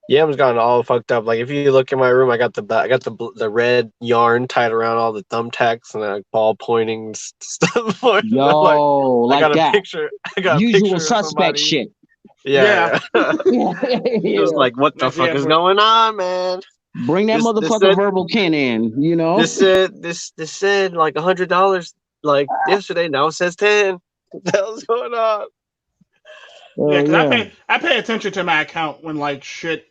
gotten all fucked up. Like if you look in my room, I got the red yarn tied around all the thumbtacks and like ball pointing stuff. Yo, I got like a that. picture. I got a Usual picture of suspect somebody. shit. Yeah. Yeah. Just like, what the fuck is going on, man? Bring that This motherfucker said verbal kin in, you know? this said like $100 like yesterday. Now it says 10. What the hell's going on? Yeah, because Yeah. I pay attention to my account when like shit.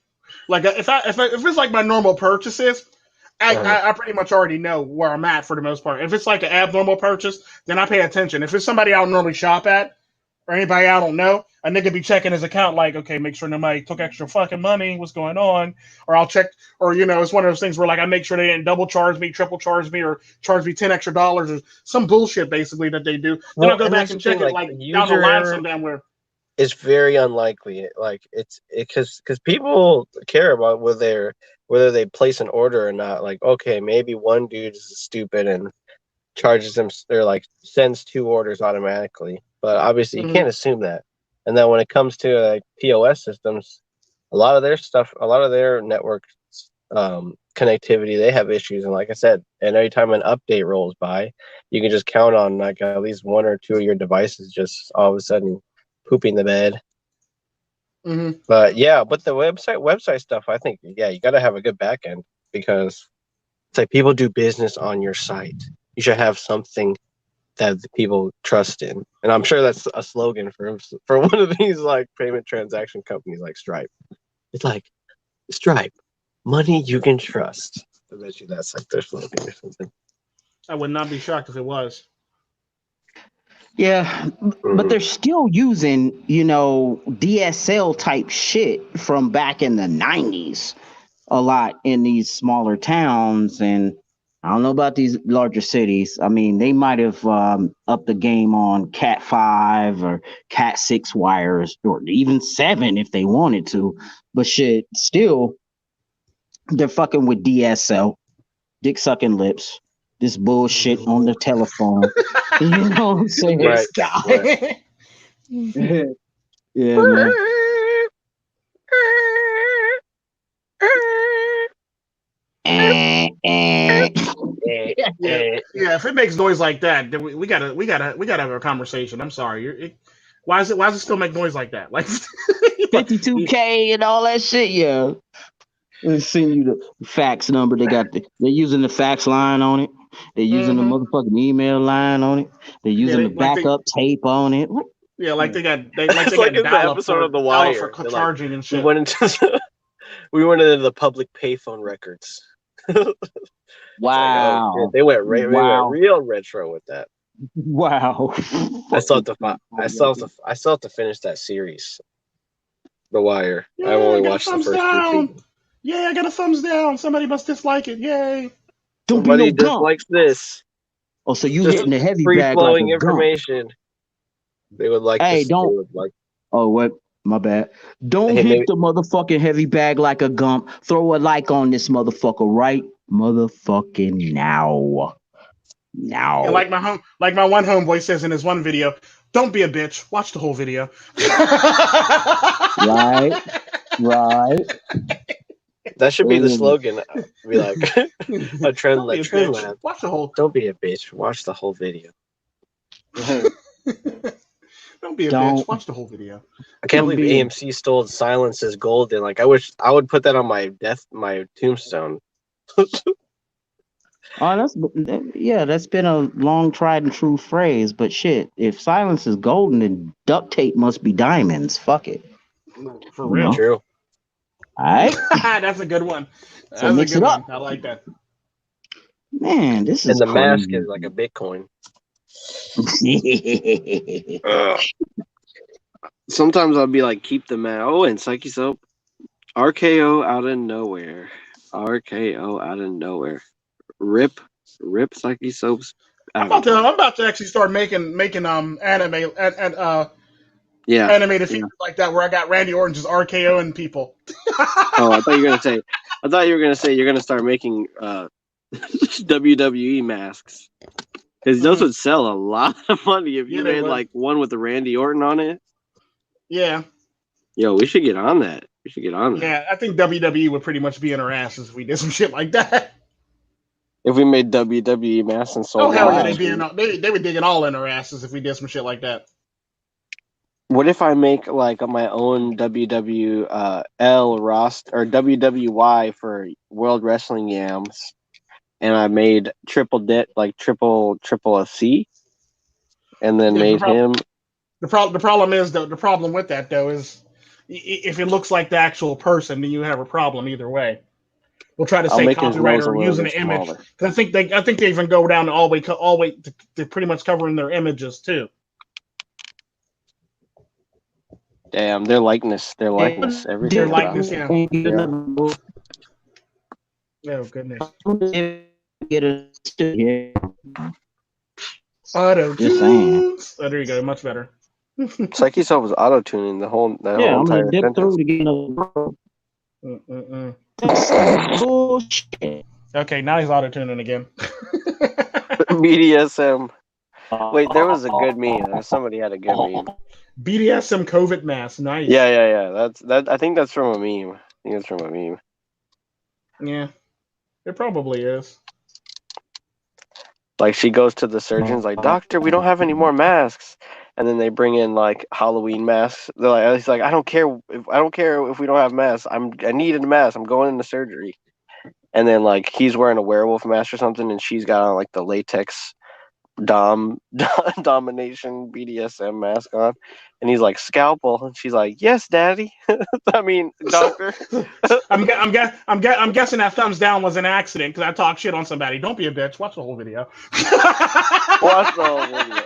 Like if it's like my normal purchases, I pretty much already know where I'm at for the most part. If it's like an abnormal purchase, then I pay attention. If it's somebody I don't normally shop at or anybody I don't know, a nigga be checking his account like, okay, make sure nobody took extra fucking money. What's going on? Or I'll check, or it's one of those things where like I make sure they didn't double charge me, triple charge me, or charge me $10 extra or some bullshit basically that they do. Then I'll go back and check it like down the user line error sometime where. is very unlikely. Like because people care about whether they place an order or not. Like, okay, maybe one dude is stupid and charges them or like sends 2 orders automatically, but obviously you can't assume that. And then when it comes to like POS systems, a lot of their network connectivity, they have issues. And like I said, and every time an update rolls by, you can just count on like at least 1 or 2 of your devices just all of a sudden pooping the bed. But the website stuff, I think, you got to have a good back end because it's like people do business on your site. You should have something that the people trust in, and I'm sure that's a slogan for one of these like payment transaction companies like Stripe. It's like Stripe, money you can trust. I bet you that's like their slogan or something. I would not be shocked if it was. Yeah, but they're still using, DSL type shit from back in the 90s a lot in these smaller towns. And I don't know about these larger cities. I mean, they might have upped the game on Cat 5 or Cat 6 wires or even 7 if they wanted to. But shit, still, they're fucking with DSL, dick sucking lips. This bullshit on the telephone. You know what I'm saying? Right. Yeah, man. Yeah, if it makes noise like that, then we gotta have a conversation. I'm sorry. Why does it still make noise like that? Like 52K and all that shit, yeah. Let's send you the fax number. They're using the fax line on it. They're using the motherfucking email line on it. They're using the backup tape on it. What? Yeah, like they got it's like in the episode of The Wire for charging and shit. We went into the public payphone records. Wow. Like, they went real retro with that. Wow. I still have to finish that series, The Wire. Yeah, I've only watched the first 2 seasons. Yeah, I got a thumbs down. Somebody must dislike it. Yay. Somebody dislikes this. Oh, so you hitting the heavy free bag flowing like a information. They would like. Hey, don't. They would like. Oh, what? My bad. Don't hit the motherfucking heavy bag like a gump. Throw a like on this motherfucker right motherfucking now. Yeah, like my one homeboy says in his one video, don't be a bitch. Watch the whole video. Right. That should be the slogan. Be like a trend lab. Watch the whole. Don't be a bitch. Watch the whole video. Don't be a bitch. Watch the whole video. I can't believe AMC stole "Silence is Golden." Like, I wish I would put that on my tombstone. That's been a long tried and true phrase. But shit, if silence is golden, then duct tape must be diamonds. Fuck it. For real. True. All right. That's a good one. So mix it up. I like that. Man, this is and the crazy. mask is like a Bitcoin. Sometimes I'll be like, keep the mask. Oh, and Psychesoap. RKO out of nowhere. RKO out of nowhere. Rip Psychesoap's I'm about to actually start making anime Yeah. animated features like that where I got Randy Orton just RKOing people. Oh, I thought you were gonna say you're gonna start making WWE masks. Because those would sell a lot of money if you made like one with the Randy Orton on it. Yeah. Yo, we should get on that. Yeah, I think WWE would pretty much be in our asses if we did some shit like that. If we made WWE masks and sold hell yeah, they would dig it all in our asses if we did some shit like that. What if I make like my own WWL roster or WWY for World Wrestling Yams, and I made triple a C, and then made him. The problem with that though is if it looks like the actual person, then you have a problem either way. We'll try to say copyright or using an image. Because I think they even go down all the way to pretty much covering their images too. Damn, their likeness, everything. Their likeness, yeah. Oh goodness. Auto tunes. Oh, there you go. Much better. Psychesoap was auto tuning the whole entire sentence. Okay, now he's auto tuning again. BDSM. Wait, there was a good meme. Somebody had a good meme. BDSM COVID mask. Nice. Yeah. That's I think that's from a meme. Yeah, it probably is. Like she goes to the surgeons, like, doctor, we don't have any more masks. And then they bring in like Halloween masks. They're like, it's like, I don't care if we don't have masks. I needed a mask. I'm going into surgery. And then like he's wearing a werewolf mask or something, and she's got on like the latex domination BDSM mask on, and he's like, scalpel, and she's like, yes, daddy. I mean, doctor. I'm guessing that thumbs down was an accident because I talked shit on somebody. Don't be a bitch. Watch the whole video. Watch the whole video.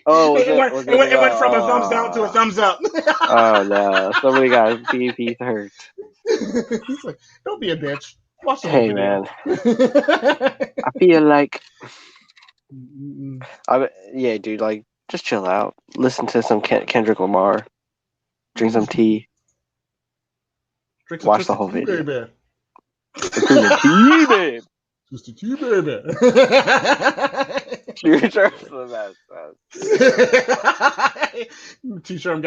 Oh, it went from a thumbs down to a thumbs up. Oh no, somebody got BP hurt. He's like, don't be a bitch. Watch the whole video. Man. I feel like. Yeah, dude, like, just chill out. Listen to some Kendrick Lamar. Drink some tea. Watch the whole video. Drink the tea, babe. Just a tea, baby. T-Sherm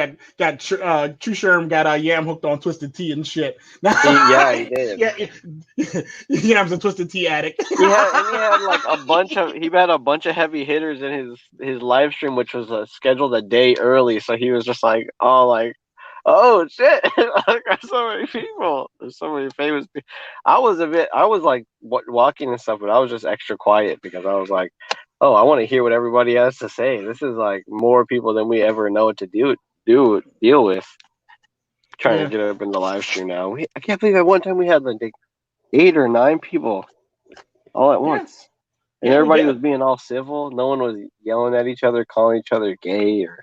got Yam hooked on Twisted Tea and shit. Yeah, he did. Yeah, Yam's a Twisted Tea addict. He had like a bunch of heavy hitters in his live stream, which was scheduled a day early. So he was just like, oh shit! I got so many people. There's so many famous people. I was like walking and stuff, but I was just extra quiet because I was like, oh, I want to hear what everybody has to say. This is like more people than we ever know what to deal with. Trying to get up in the live stream now. I can't believe at one time we had like 8 or 9 people all at once. And everybody was being all civil. No one was yelling at each other, calling each other gay, or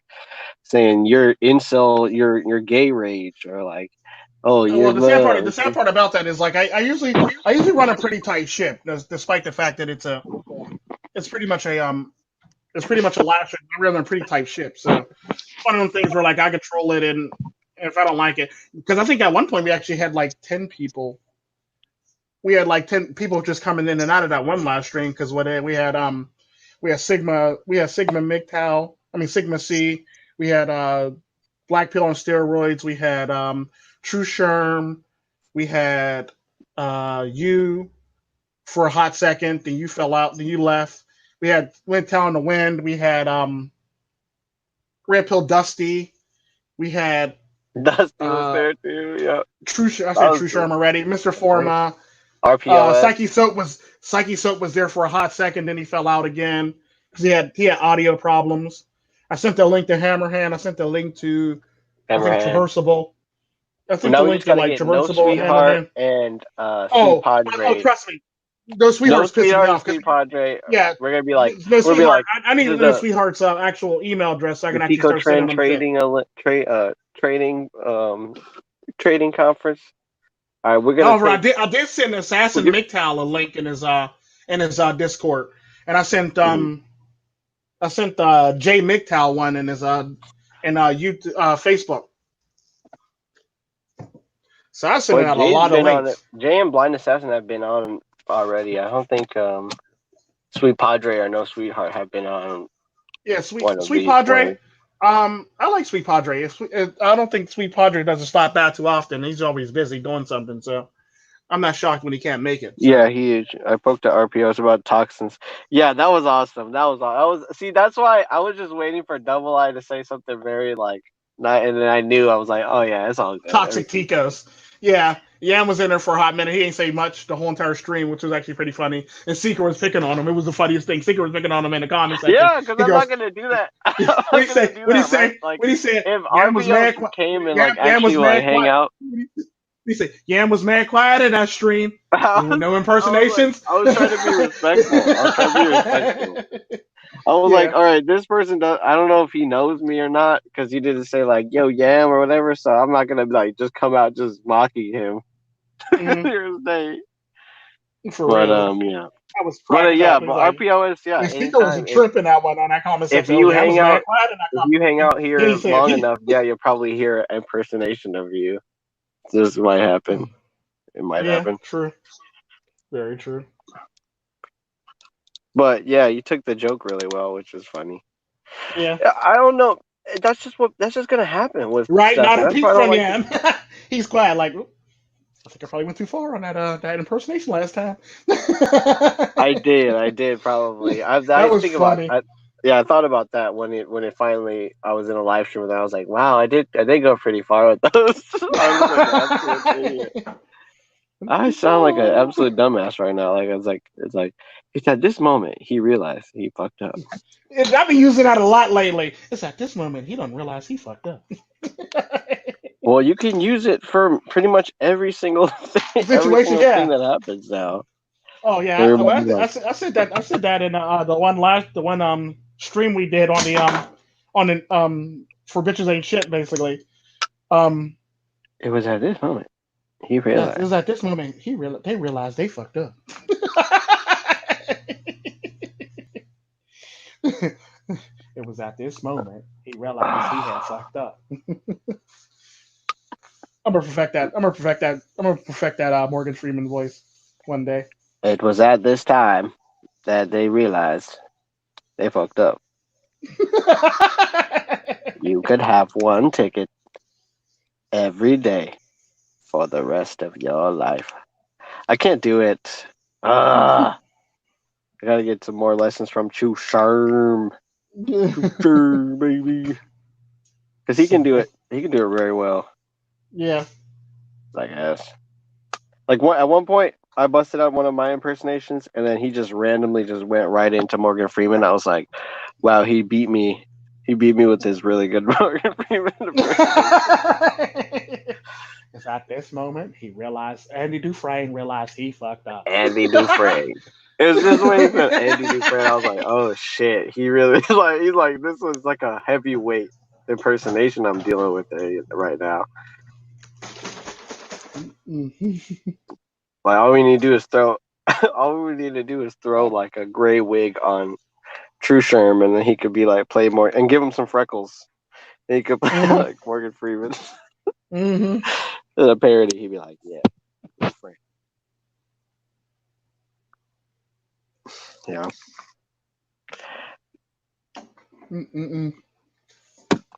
saying you're incel, you're gay rage, or like, oh, you're. Well, the sad part about that is like I usually run a pretty tight ship, despite the fact that it's pretty much a live stream. I run a pretty tight ship, so one of them things where like I control it, and if I don't like it, because I think at one point we actually had like 10 people. We had like 10 people just coming in and out of that one live stream because we had Sigma MGTOW, Sigma C, we had Black Pill on steroids, we had True Sherm, we had you for a hot second, then you fell out, then you left. We had Town in the Wind, we had Red Pill Dusty, we had Dusty was there too, yeah. True Sherm already, Mr. Forma. RPO. Psychesoap was there for a hot second, then he fell out again because he had audio problems. I sent the link to Hammerhand. I sent the link to Traversable. I sent the link to like Traversable and Sweet Padre. Oh, trust me, those sweethearts piss me off. Sweet Padre. Yeah, we're gonna be like, I need the sweethearts' actual email address so I can actually start sending them trading conference. All right, we're gonna. I did send Assassin MGTOW a link in his Discord. And I sent Jay MGTOW one in his YouTube, Facebook. So I sent out a lot of links. Jay and Blind Assassin have been on already. I don't think Sweet Padre or No Sweetheart have been on. Yeah, Sweet Padre. I like Sweet Padre. I don't think Sweet Padre doesn't stop out too often. He's always busy doing something, so I'm not shocked when he can't make it. So. Yeah, he is. I poked at RPOs about toxins. Yeah, that was awesome. See, that's why I was just waiting for Double I to say something very like, and then I knew I was like, oh yeah, it's all good. Toxic Ticos. Yeah, Yam was in there for a hot minute. He ain't say much the whole entire stream, which was actually pretty funny. And Seeker was picking on him. It was the funniest thing. Seeker was picking on him in the comments section. Yeah, because I'm not gonna do that. What did he say? If Yam was mad. Came and actually hang out. He said Yam was mad quiet in that stream. No impersonations. I was trying to be respectful. I was like, all right, this person I don't know if he knows me or not, because he didn't say like, yo, Yam or whatever, so I'm not gonna like just come out just mocking him. Mm-hmm. But yeah. I was but RPOS, yeah. Seeker was tripping that one on that comment section. If you hang out here long enough, yeah, you'll probably hear an impersonation of you. This might happen. It might happen. True. Very true. But yeah, you took the joke really well, which is funny. Yeah. I don't know. That's just gonna happen with right. Stuff. Not a peek from him. He's quiet. Like, I think I probably went too far on that impersonation last time. I did probably. That was funny. I thought about that when it finally. I was in a live stream and I was like, wow, I did go pretty far with those. I sound like an absolute dumbass right now. It's at this moment he realized he fucked up. I've been using that a lot lately. It's at this moment he don't realize he fucked up. Well, you can use it for pretty much every single thing, thing that happens now. Oh yeah, I said that in the one stream we did on the for bitches ain't shit basically. It was at this moment he realized. It was at this moment they realized they fucked up. It was at this moment he realized he had fucked up. I'm gonna perfect that Morgan Freeman voice one day. It was at this time that they realized they fucked up. You could have one ticket every day for the rest of your life. I can't do it. I gotta get some more lessons from Chu Sharm. Sure, baby. Because he can do it. He can do it very well. Yeah. I guess. At one point, I busted out one of my impersonations, and then he just randomly just went right into Morgan Freeman. I was like, wow, he beat me. He beat me with his really good Morgan Freeman impersonation. It's at this moment he realized Andy Dufresne realized he fucked up. Andy Dufresne. It was just when he said Andy Dufresne, I was like, oh shit. He really he's like this was like a heavyweight impersonation I'm dealing with right now. Like all we need to do is throw like a gray wig on True Sherm, and then he could be like play more and give him some freckles. And he could play like Morgan Freeman. In a parody, he'd be like, yeah. Yeah.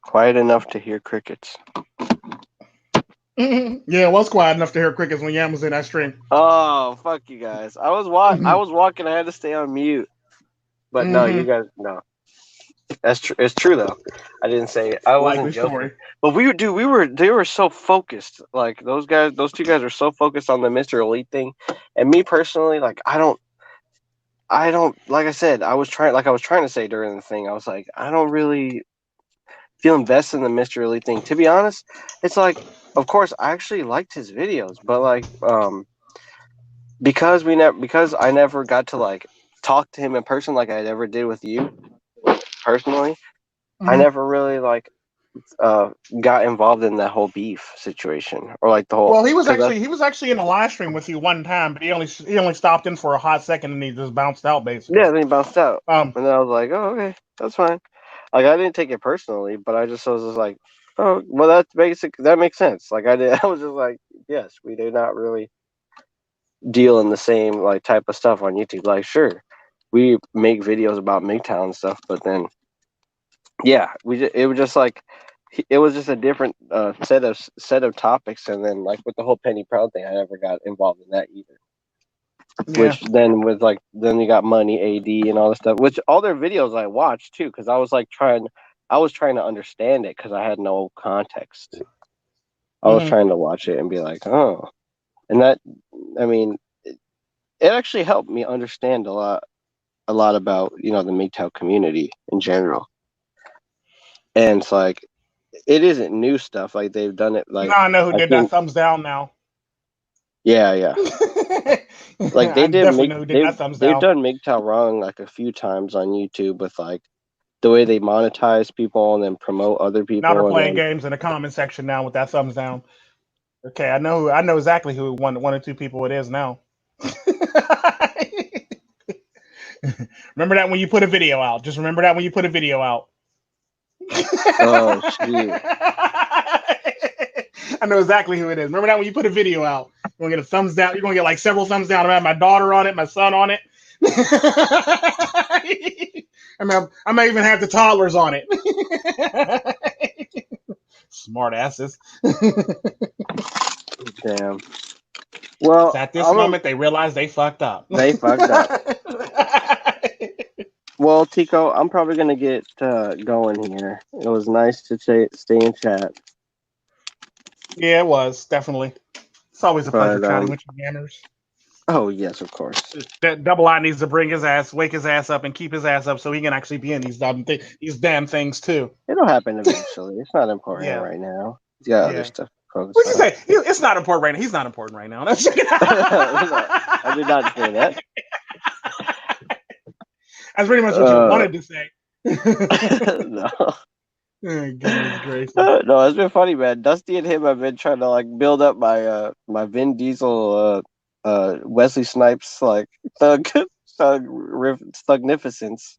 Quiet enough to hear crickets. Yeah, it was quiet enough to hear crickets when Yam was in that stream. Oh, fuck you guys. I was walking, I had to stay on mute. But no, you guys, no. That's true. It's true though. I didn't say I wasn't joking. Story. But they were so focused. Like those two guys are so focused on the Mr. Elite thing. And me personally, like I don't like I said, I was trying to say during the thing, I was like, I don't really feel invested in the Mr. Elite thing. To be honest, it's like, of course, I actually liked his videos, but like, because I never got to like talk to him in person like I ever did with you personally. I never really like got involved in that whole beef situation, or like the whole. Well, he was actually in a live stream with you one time, but he only stopped in for a hot second and he just bounced out basically. Yeah, then he bounced out, Um, and then I was like, oh, okay, that's fine. Like I didn't take it personally, but I was just like, oh, well, that's basic. That makes sense. Like I was just like, yes, we do not really deal in the same like type of stuff on YouTube. Like, sure, we make videos about MGTOW and stuff, but then, yeah, it was just like it was just a different set of topics, and then like with the whole Penny Proud thing, I never got involved in that either. yeah. Which then with like then you got Money AD and all this stuff, which all their videos I watched too, because I was trying to understand it because I had no context. I was trying to watch it and be like, oh, and that, I mean, it actually helped me understand a lot about the MGTOW community in general. And it's like, it isn't new stuff. Like they've done it. Like Now I know who did that thumbs down now. Yeah. Like they did definitely know who did that thumbs down. They've done MGTOW wrong like a few times on YouTube with like the way they monetize people and then promote other people. Now they're playing games in the comment section now with that thumbs down. Okay, I know exactly who one or two people it is now. Remember that when you put a video out. Just remember that when you put a video out. Oh shit. I know exactly who it is. Remember that when you put a video out. You're gonna get a thumbs down. You're gonna get like several thumbs down. I have my daughter on it, my son on it. I may even have the toddlers on it. Smart asses. Damn. Well, at this moment, they realize they fucked up. They fucked up. Well, Tico, I'm probably gonna get going here. It was nice to stay in chat. Yeah, it was definitely. It's always a pleasure chatting with you, Manners. Oh yes, of course. That Double I needs to wake his ass up, and keep his ass up so he can actually be in these damn things too. It'll happen eventually. It's not important right now. He's got other stuff. What did you say? It's not important right now. He's not important right now. I did not say that. That's pretty much what you wanted to say. No. Oh, goodness gracious. No, it's been funny, man. Dusty and him have been trying to like build up my my Vin Diesel Wesley Snipes like thugnificence.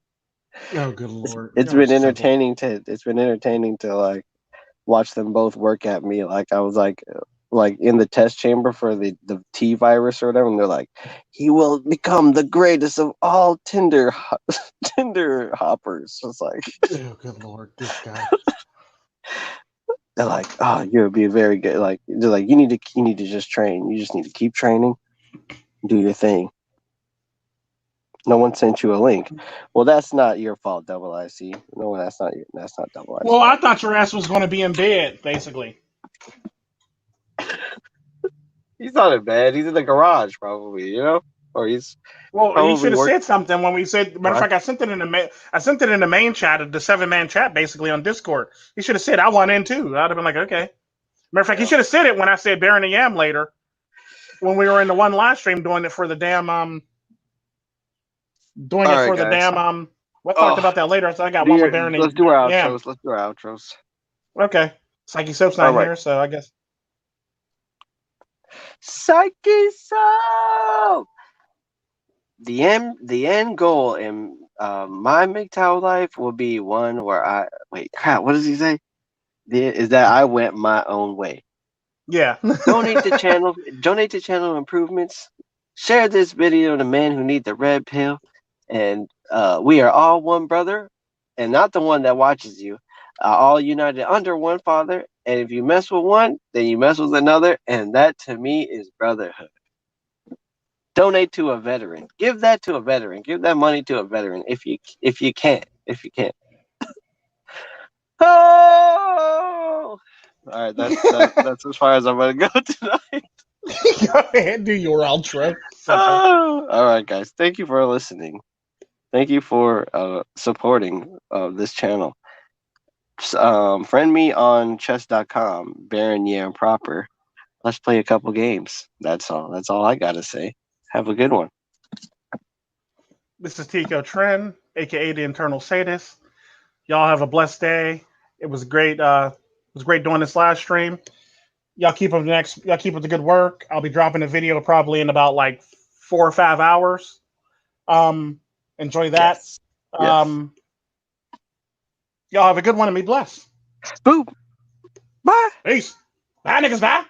Oh, good lord! It's been entertaining to like watch them both work at me. Like I was like in the test chamber for the T virus or whatever, and they're like, he will become the greatest of all Tinder hoppers. It's like, oh, good lord, this guy. They're like, oh, you'll be very good. Like they're like, you need to just train. You just need to keep training, do your thing. No one sent you a link. Well, that's not your fault, Double IC. No, that's not Double IC. Well, I thought your ass was going to be in bed, basically. He's not in bed. He's in the garage, probably. Or he's. Well, he should have said something when we said. Matter of fact, I sent it in the main chat, the 7-man chat, basically on Discord. He should have said, "I want in too." I'd have been like, "Okay." Matter of fact, he should have said it when I said Baron and Yam later, when we were in the one live stream doing it for the damn We'll talk about that later. So I got one with Baron and Let's do our outros. Let's do our outros. Okay. Psychesoap's not here, so I guess. Psychesoap! The end goal in my MGTOW life will be one where what does he say? Is that I went my own way. Yeah. Donate to channel improvements. Share this video to men who need the red pill. And we are all one brother, and not the one that watches you. All united under one father. And if you mess with one, then you mess with another. And that to me is brotherhood. Donate to a veteran. Give that to a veteran. Give that money to a veteran if you can. Oh! All right, that's as far as I'm gonna go tonight. Go ahead, do your outro. Oh, all right, guys. Thank you for listening. Thank you for supporting this channel. Friend me on chess.com, Baron Yam Proper. Let's play a couple games. That's all. That's all I gotta say. Have a good one. This is Tico Tren, aka the Internal Sadist. Y'all have a blessed day, It was great. It was great doing this live stream. Y'all keep up the good work. I'll be dropping a video probably in about like 4 or 5 hours. Enjoy that. Yes. Y'all have a good one and be blessed. Boop. Bye. Peace. Bye, niggas. Bye.